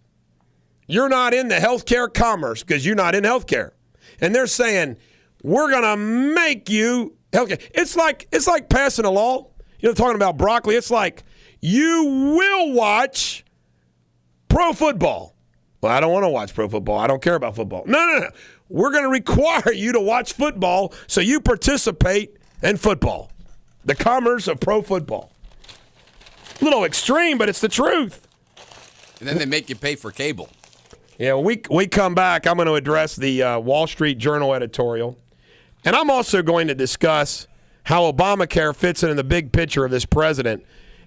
you're not in the health care commerce because you're not in health care. And they're saying, we're going to make you health care. It's like passing a law. You know, talking about broccoli, it's like you will watch pro football. Well, I don't want to watch pro football. I don't care about football. No. We're going to require you to watch football so you participate in football. The commerce of pro football. A little extreme, but it's the truth. And then they make you pay for cable. Yeah, when we come back, I'm going to address the Wall Street Journal editorial. And I'm also going to discuss how Obamacare fits into the big picture of this president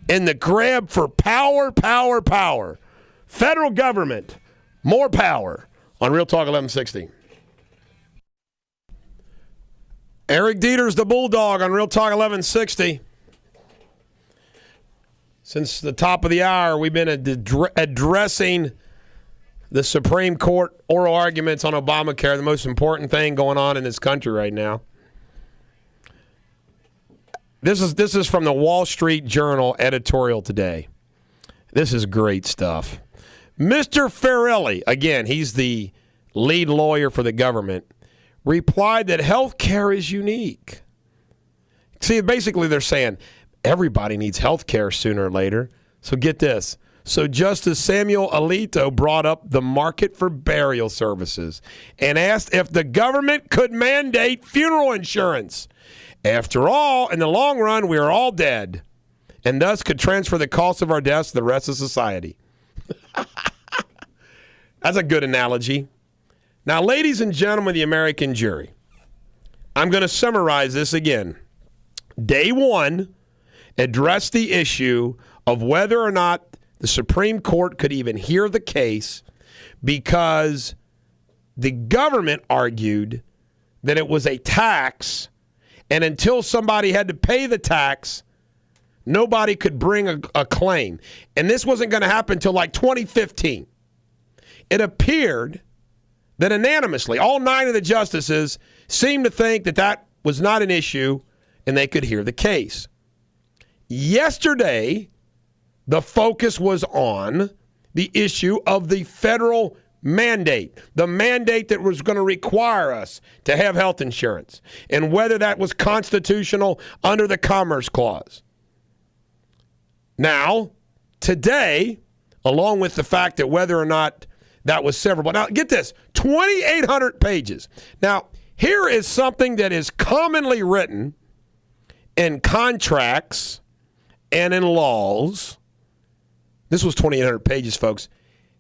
in the grab for power. Federal government, more power on Real Talk 1160. Eric Deters, the Bulldog, on Real Talk 1160. Since the top of the hour, we've been addressing the Supreme Court oral arguments on Obamacare, the most important thing going on in this country right now. This is from the Wall Street Journal editorial today. This is great stuff. Mr. Farrelly, again, he's the lead lawyer for the government, replied that health care is unique. See, basically they're saying everybody needs health care sooner or later. So get this. So Justice Samuel Alito brought up the market for burial services and asked if the government could mandate funeral insurance. After all, in the long run, we are all dead, and thus could transfer the cost of our deaths to the rest of society. That's a good analogy. Now, ladies and gentlemen of the American jury, I'm going to summarize this again. Day one addressed the issue of whether or not the Supreme Court could even hear the case because the government argued that it was a tax, and until somebody had to pay the tax, nobody could bring a claim. And this wasn't going to happen until like 2015. It appeared that unanimously, all 9 of the justices seemed to think that that was not an issue and they could hear the case. Yesterday, the focus was on the issue of the federal mandate, the mandate that was going to require us to have health insurance, and whether that was constitutional under the Commerce Clause. Now, today, along with the fact that whether or not that was severable. Now, get this, 2,800 pages. Now, here is something that is commonly written in contracts and in laws. This was 2,800 pages, folks.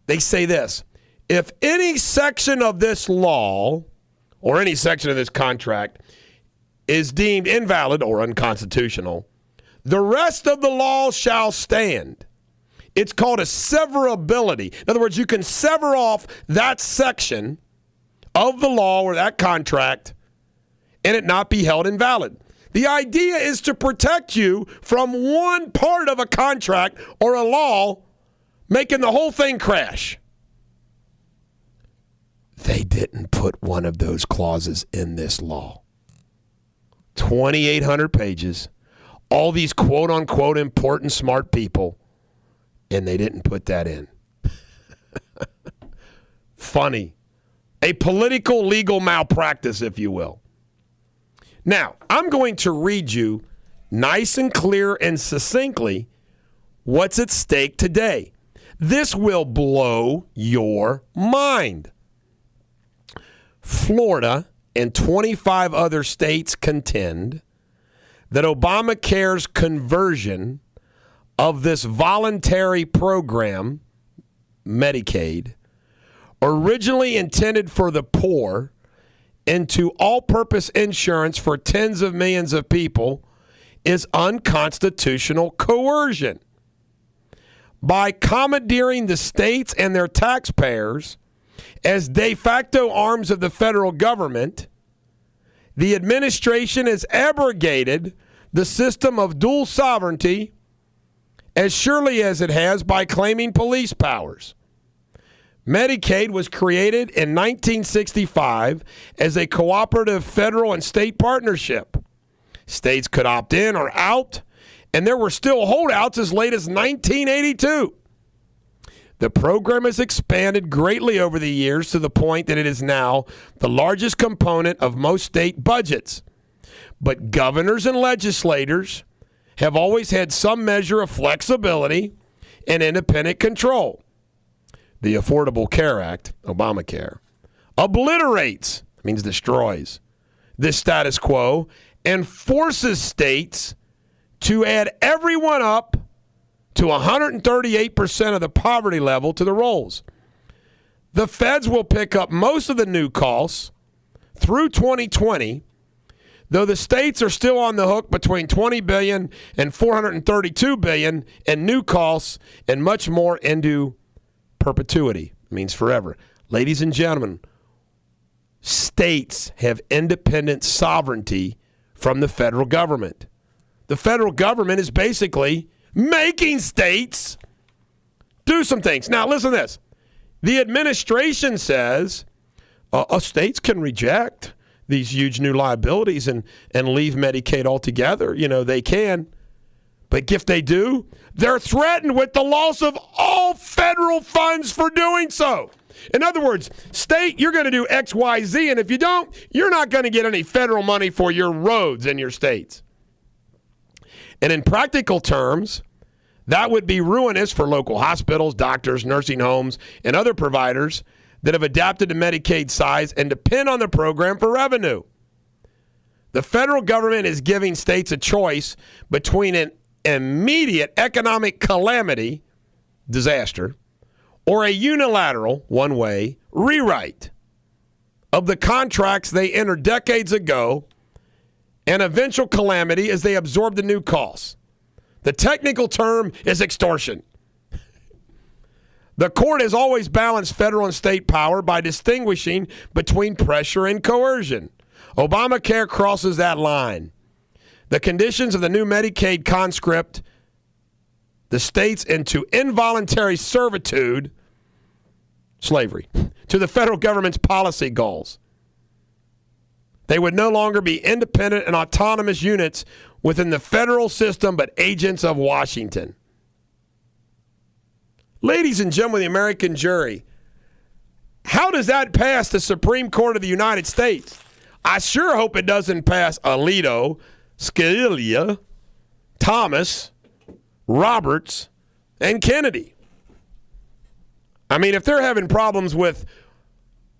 They say this: if any section of this law or any section of this contract is deemed invalid or unconstitutional, the rest of the law shall stand. It's called a severability. In other words, you can sever off that section of the law or that contract and it not be held invalid. The idea is to protect you from one part of a contract or a law making the whole thing crash. They didn't put one of those clauses in this law. 2,800 pages, all these quote-unquote important smart people, and they didn't put that in. Funny. A political legal malpractice, if you will. Now, I'm going to read you nice and clear and succinctly what's at stake today. This will blow your mind. Florida and 25 other states contend that Obamacare's conversion of this voluntary program, Medicaid, originally intended for the poor, into all-purpose insurance for tens of millions of people, is unconstitutional coercion. By commandeering the states and their taxpayers as de facto arms of the federal government, the administration has abrogated the system of dual sovereignty as surely as it has by claiming police powers. Medicaid was created in 1965 as a cooperative federal and state partnership. States could opt in or out, and there were still holdouts as late as 1982. The program has expanded greatly over the years to the point that it is now the largest component of most state budgets. But governors and legislators have always had some measure of flexibility and independent control. The Affordable Care Act, Obamacare, obliterates, means destroys, this status quo and forces states to add everyone up to 138% of the poverty level to the rolls. The feds will pick up most of the new costs through 2020, though the states are still on the hook between $20 billion and $432 billion in new costs and much more into perpetuity. It means forever. Ladies and gentlemen, states have independent sovereignty from the federal government. The federal government is basically making states do some things. Now, listen to this. The administration says states can reject these huge new liabilities and leave Medicaid altogether. You know, they can. But if they do, they're threatened with the loss of all federal funds for doing so. In other words, state, you're going to do X, Y, Z, and if you don't, you're not going to get any federal money for your roads in your states. And in practical terms, that would be ruinous for local hospitals, doctors, nursing homes, and other providers that have adapted to Medicaid size and depend on the program for revenue. The federal government is giving states a choice between an immediate economic calamity, disaster, or a unilateral, one-way, rewrite of the contracts they entered decades ago, and eventual calamity as they absorb the new costs. The technical term is extortion. The court has always balanced federal and state power by distinguishing between pressure and coercion. Obamacare crosses that line. The conditions of the new Medicaid conscript the states into involuntary servitude, slavery, to the federal government's policy goals. They would no longer be independent and autonomous units within the federal system, but agents of Washington. Ladies and gentlemen of the American jury, how does that pass the Supreme Court of the United States? I sure hope it doesn't pass Alito, Scalia, Thomas, Roberts, and Kennedy. I mean, if they're having problems with,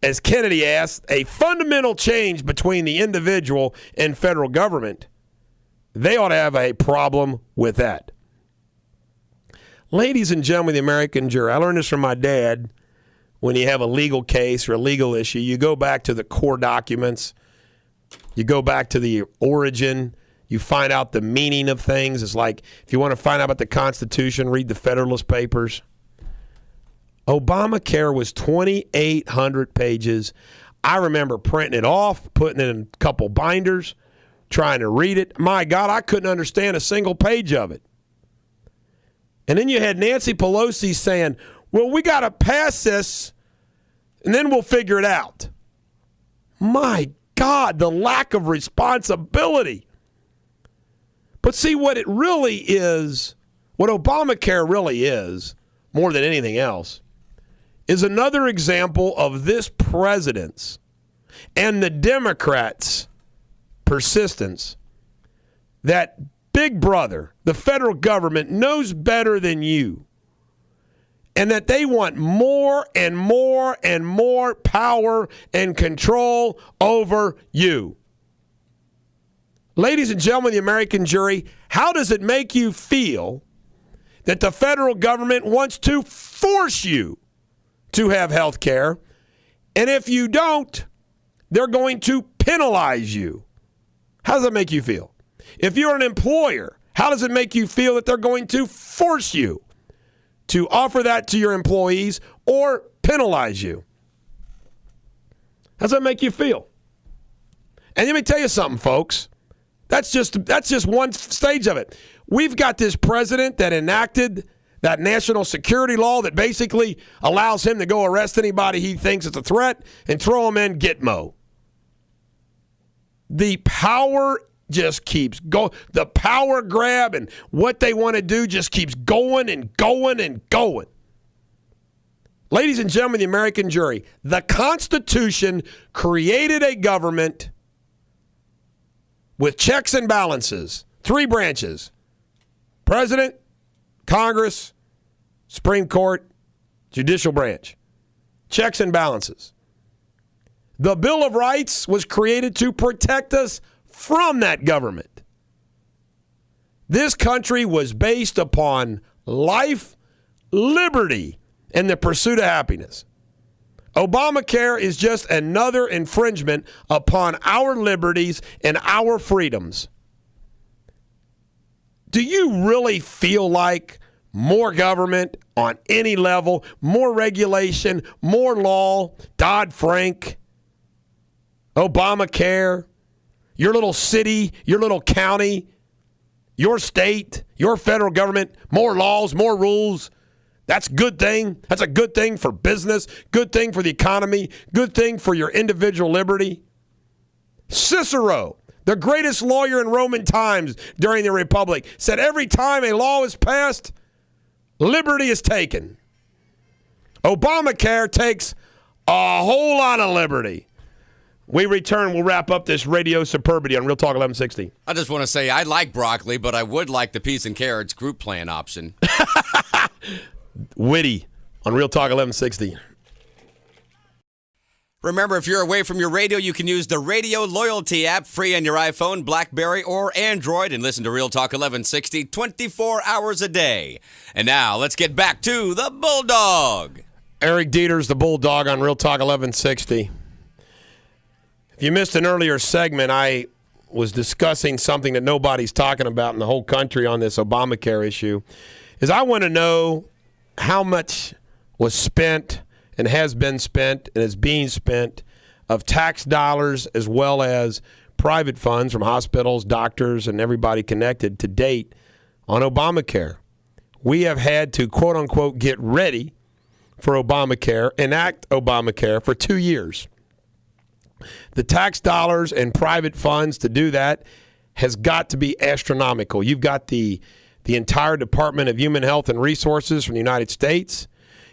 as Kennedy asked, a fundamental change between the individual and federal government, they ought to have a problem with that. Ladies and gentlemen of the American jury, I learned this from my dad. When you have a legal case or a legal issue, you go back to the core documents. You go back to the origin. You find out the meaning of things. It's like if you want to find out about the Constitution, read the Federalist Papers. Obamacare was 2,800 pages. I remember printing it off, putting it in a couple binders, trying to read it. My God, I couldn't understand a single page of it. And then you had Nancy Pelosi saying, well, we got to pass this, and then we'll figure it out. My God, the lack of responsibility. But see, what it really is, what Obamacare really is, more than anything else, is another example of this president's and the Democrats' persistence that Big Brother, the federal government, knows better than you, and that they want more and more and more power and control over you. Ladies and gentlemen of the American jury, how does it make you feel that the federal government wants to force you to have health care, and if you don't, they're going to penalize you? How does that make you feel? If you're an employer, how does it make you feel that they're going to force you to offer that to your employees or penalize you? How does that make you feel? And let me tell you something, folks. That's just one stage of it. We've got this president that enacted that national security law that basically allows him to go arrest anybody he thinks is a threat and throw them in Gitmo. The power just keeps going. The power grab and what they want to do just keeps going and going and going. Ladies and gentlemen of the American jury, the Constitution created a government with checks and balances, 3 branches: President, Congress, Supreme Court, Judicial Branch. Checks and balances. The Bill of Rights was created to protect us from that government. This country was based upon life, liberty, and the pursuit of happiness. Obamacare is just another infringement upon our liberties and our freedoms. Do you really feel like more government on any level, more regulation, more law, Dodd-Frank, Obamacare? your little city, your little county, your state, your federal government, more laws, more rules. That's a good thing. That's a good thing for business, good thing for the economy, good thing for your individual liberty. Cicero, the greatest lawyer in Roman times during the Republic, said every time a law is passed, liberty is taken. Obamacare takes a whole lot of liberty. We return. We'll wrap up this Radio Superbity on Real Talk 1160. I just want to say I like broccoli, but I would like the peas and carrots group plan option. Witty on Real Talk 1160. Remember, if you're away from your radio, you can use the Radio Loyalty app, free on your iPhone, BlackBerry, or Android, and listen to Real Talk 1160 24 hours a day. And now, let's get back to the Bulldog. Eric Deters, the Bulldog on Real Talk 1160. If you missed an earlier segment, I was discussing something that nobody's talking about in the whole country on this Obamacare issue, is I want to know how much was spent and has been spent and is being spent of tax dollars as well as private funds from hospitals, doctors, and everybody connected to date on Obamacare. We have had to, quote unquote, get ready for Obamacare, enact Obamacare for 2 years. The tax dollars and private funds to do that has got to be astronomical. You've got the entire Department of Human Health and Resources from the United States.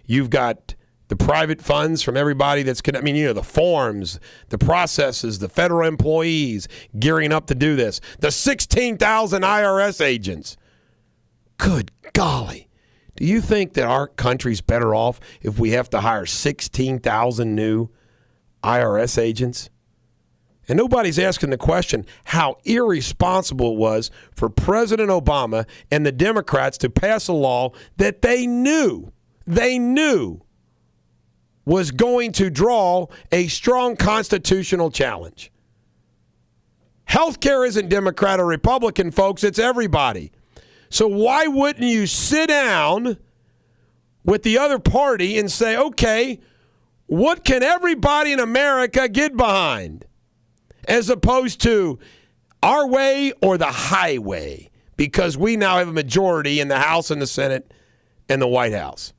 You've got the private funds from everybody that's, the forms, the processes, the federal employees gearing up to do this. The 16,000 IRS agents. Good golly. Do you think that our country's better off if we have to hire 16,000 new IRS agents? And nobody's asking the question how irresponsible it was for President Obama and the Democrats to pass a law that they knew was going to draw a strong constitutional challenge. Healthcare isn't Democrat or Republican, folks. It's everybody. So why wouldn't you sit down with the other party and say, okay, what can everybody in America get behind? As opposed to our way or the highway, because we now have a majority in the House and the Senate and the White House.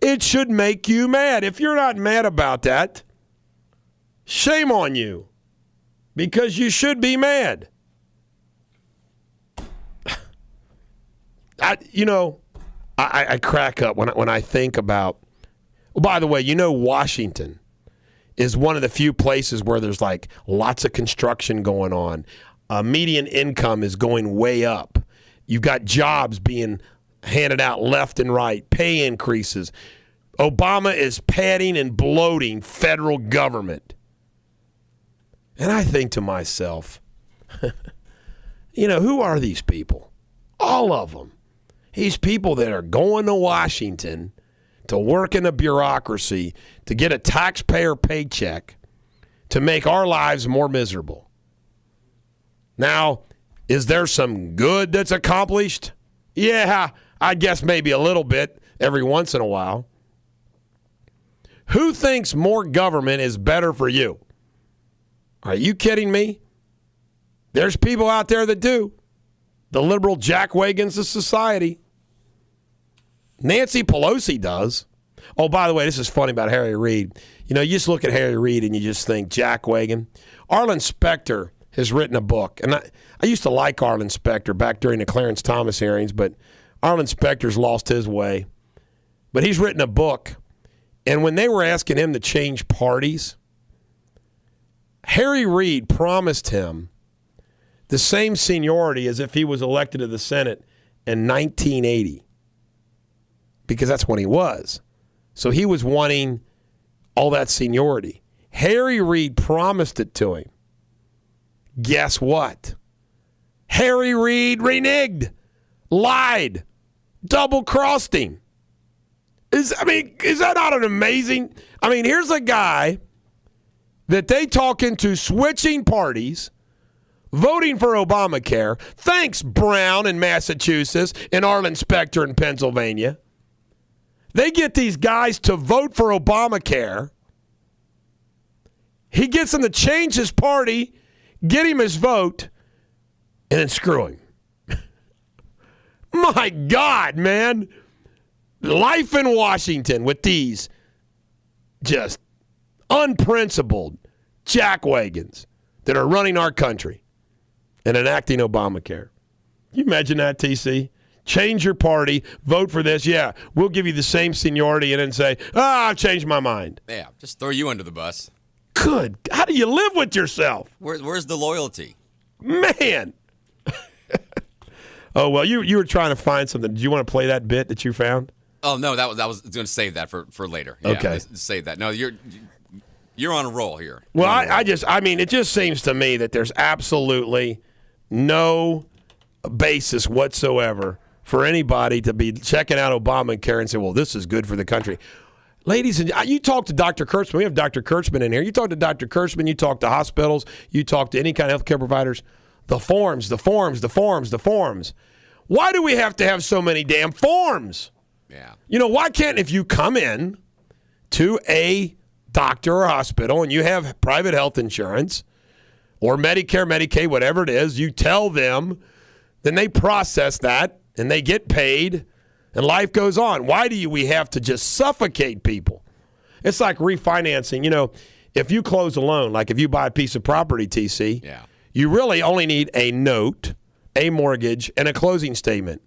It should make you mad. If you're not mad about that, shame on you, because you should be mad. I crack up when I think about, by the way, Washington is one of the few places where there's like lots of construction going on. Median income is going way up. You've got jobs being handed out left and right, pay increases. Obama is padding and bloating federal government. And I think to myself, who are these people? All of them. These people that are going to Washington to work in a bureaucracy, to get a taxpayer paycheck, to make our lives more miserable. Now, is there some good that's accomplished? Yeah, I guess maybe a little bit every once in a while. Who thinks more government is better for you? Are you kidding me? There's people out there that do. The liberal jackwagons of society. Nancy Pelosi does. Oh, by the way, this is funny about Harry Reid. You just look at Harry Reid and you just think jackwagon. Arlen Specter has written a book. And I used to like Arlen Specter back during the Clarence Thomas hearings, but Arlen Specter's lost his way. But he's written a book. And when they were asking him to change parties, Harry Reid promised him the same seniority as if he was elected to the Senate in 1980. Because that's when he was. So he was wanting all that seniority. Harry Reid promised it to him. Guess what? Harry Reid reneged, lied, double-crossed him. Is that not an amazing? Here's a guy that they talk into switching parties, voting for Obamacare. Thanks, Brown in Massachusetts and Arlen Specter in Pennsylvania. They get these guys to vote for Obamacare. He gets them to change his party, get him his vote, and then screw him. My God, man. Life in Washington with these just unprincipled jackwagons that are running our country and enacting Obamacare. Can you imagine that, TC? Change your party, vote for this. Yeah, we'll give you the same seniority and then say, I've changed my mind. Yeah, just throw you under the bus. Good. How do you live with yourself? Where's the loyalty? Man. Oh, well, you were trying to find something. Did you want to play that bit that you found? Oh, no, that was going to save that for later. Yeah, okay. Save that. No, you're on a roll here. Well, it just seems to me that there's absolutely no basis whatsoever for anybody to be checking out Obamacare and say, well, this is good for the country. Ladies, and you talk to Dr. Kurtzman. We have Dr. Kurtzman in here. You talk to Dr. Kurtzman. You talk to hospitals. You talk to any kind of healthcare providers. The forms. Why do we have to have so many damn forms? Yeah. Why can't, if you come in to a doctor or hospital and you have private health insurance or Medicare, Medicaid, whatever it is, you tell them, then they process that and they get paid and life goes on. Why do we have to just suffocate people? It's like refinancing. If you close a loan, like if you buy a piece of property, TC, yeah, you really only need a note, a mortgage, and a closing statement.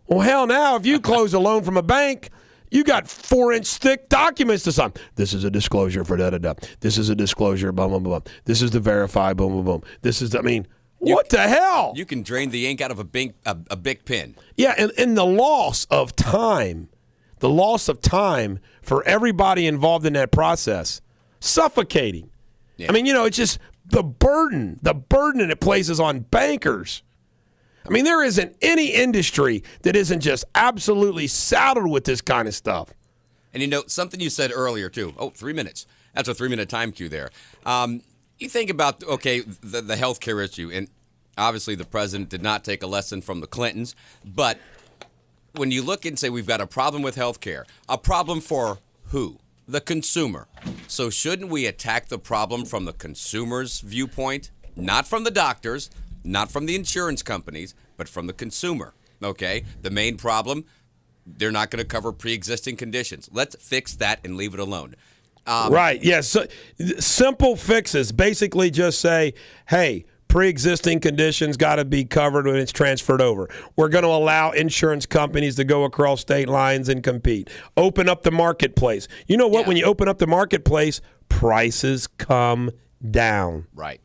Well, hell, now, if you close a loan from a bank, you got 4-inch thick documents to sign. This is a disclosure for da-da-da. This is a disclosure, blah, blah, blah. This is to verify, boom, boom, boom. This is, what the hell? You can drain the ink out of a big pen. Yeah, and the loss of time for everybody involved in that process, suffocating. Yeah. It's just the burden that it places on bankers. There isn't any industry that isn't just absolutely saddled with this kind of stuff. And something you said earlier, too. 3 minutes. That's a 3-minute time cue there. You think about, the health care issue, and obviously the president did not take a lesson from the Clintons, but when you look and say we've got a problem with health care, a problem for who? The consumer. So shouldn't we attack the problem from the consumer's viewpoint? Not from the doctors, not from the insurance companies, but from the consumer, okay? The main problem, they're not going to cover pre-existing conditions. Let's fix that and leave it alone. Right, yes. So, simple fixes. Basically just say, hey, pre-existing conditions got to be covered when it's transferred over. We're going to allow insurance companies to go across state lines and compete. Open up the marketplace. You know what? Yeah. When you open up the marketplace, prices come down. Right.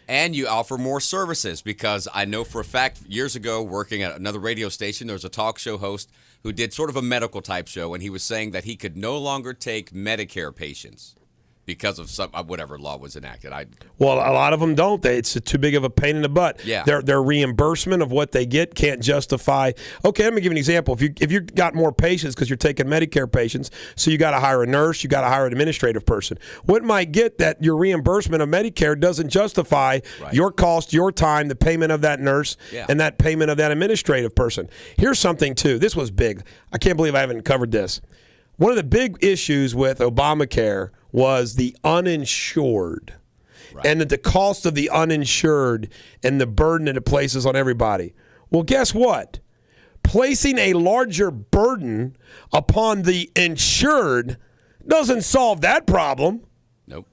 And you offer more services, because I know for a fact years ago working at another radio station, there was a talk show host who did sort of a medical type show, and he was saying that he could no longer take Medicare patients because of some whatever law was enacted. Well, a lot of them don't. It's too big of a pain in the butt. Yeah. Their reimbursement of what they get can't justify. Okay, let me give you an example. If you got more patients because you're taking Medicare patients, so you got to hire a nurse, you got to hire an administrative person. What might get that your reimbursement of Medicare doesn't justify your cost, your time, the payment of that nurse, and that payment of that administrative person. Here's something, too. This was big. I can't believe I haven't covered this. One of the big issues with Obamacare was the uninsured and the cost of the uninsured and the burden that it places on everybody. Well, guess what? Placing a larger burden upon the insured doesn't solve that problem. Nope.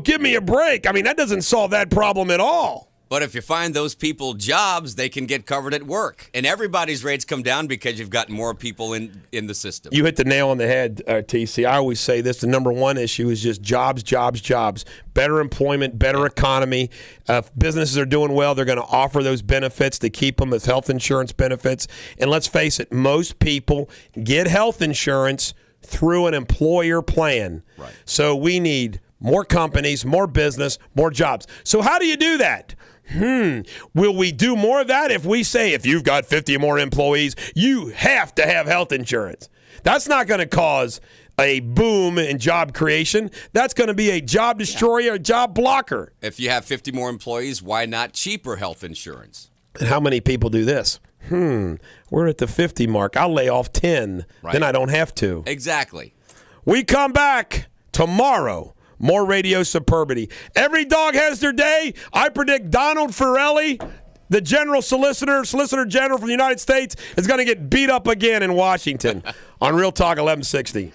Give me a break. That doesn't solve that problem at all. But if you find those people jobs, they can get covered at work. And everybody's rates come down because you've got more people in the system. You hit the nail on the head, TC. I always say this. The number one issue is just jobs. Better employment, better economy. If businesses are doing well, they're going to offer those benefits to keep them as health insurance benefits. And let's face it, most people get health insurance through an employer plan. Right. So we need more companies, more business, more jobs. So how do you do that? Will we do more of that if we say if you've got 50 or more employees, you have to have health insurance? That's not going to cause a boom in job creation. That's going to be a job destroyer, a job blocker. If you have 50 more employees, why not cheaper health insurance? And how many people do this? We're at the 50 mark. I'll lay off 10. Then I don't have to. Exactly. We come back tomorrow. more radio superbity. Every dog has their day. I predict Donald Ferrelli, the Solicitor General from the United States, is going to get beat up again in Washington on Real Talk 1160.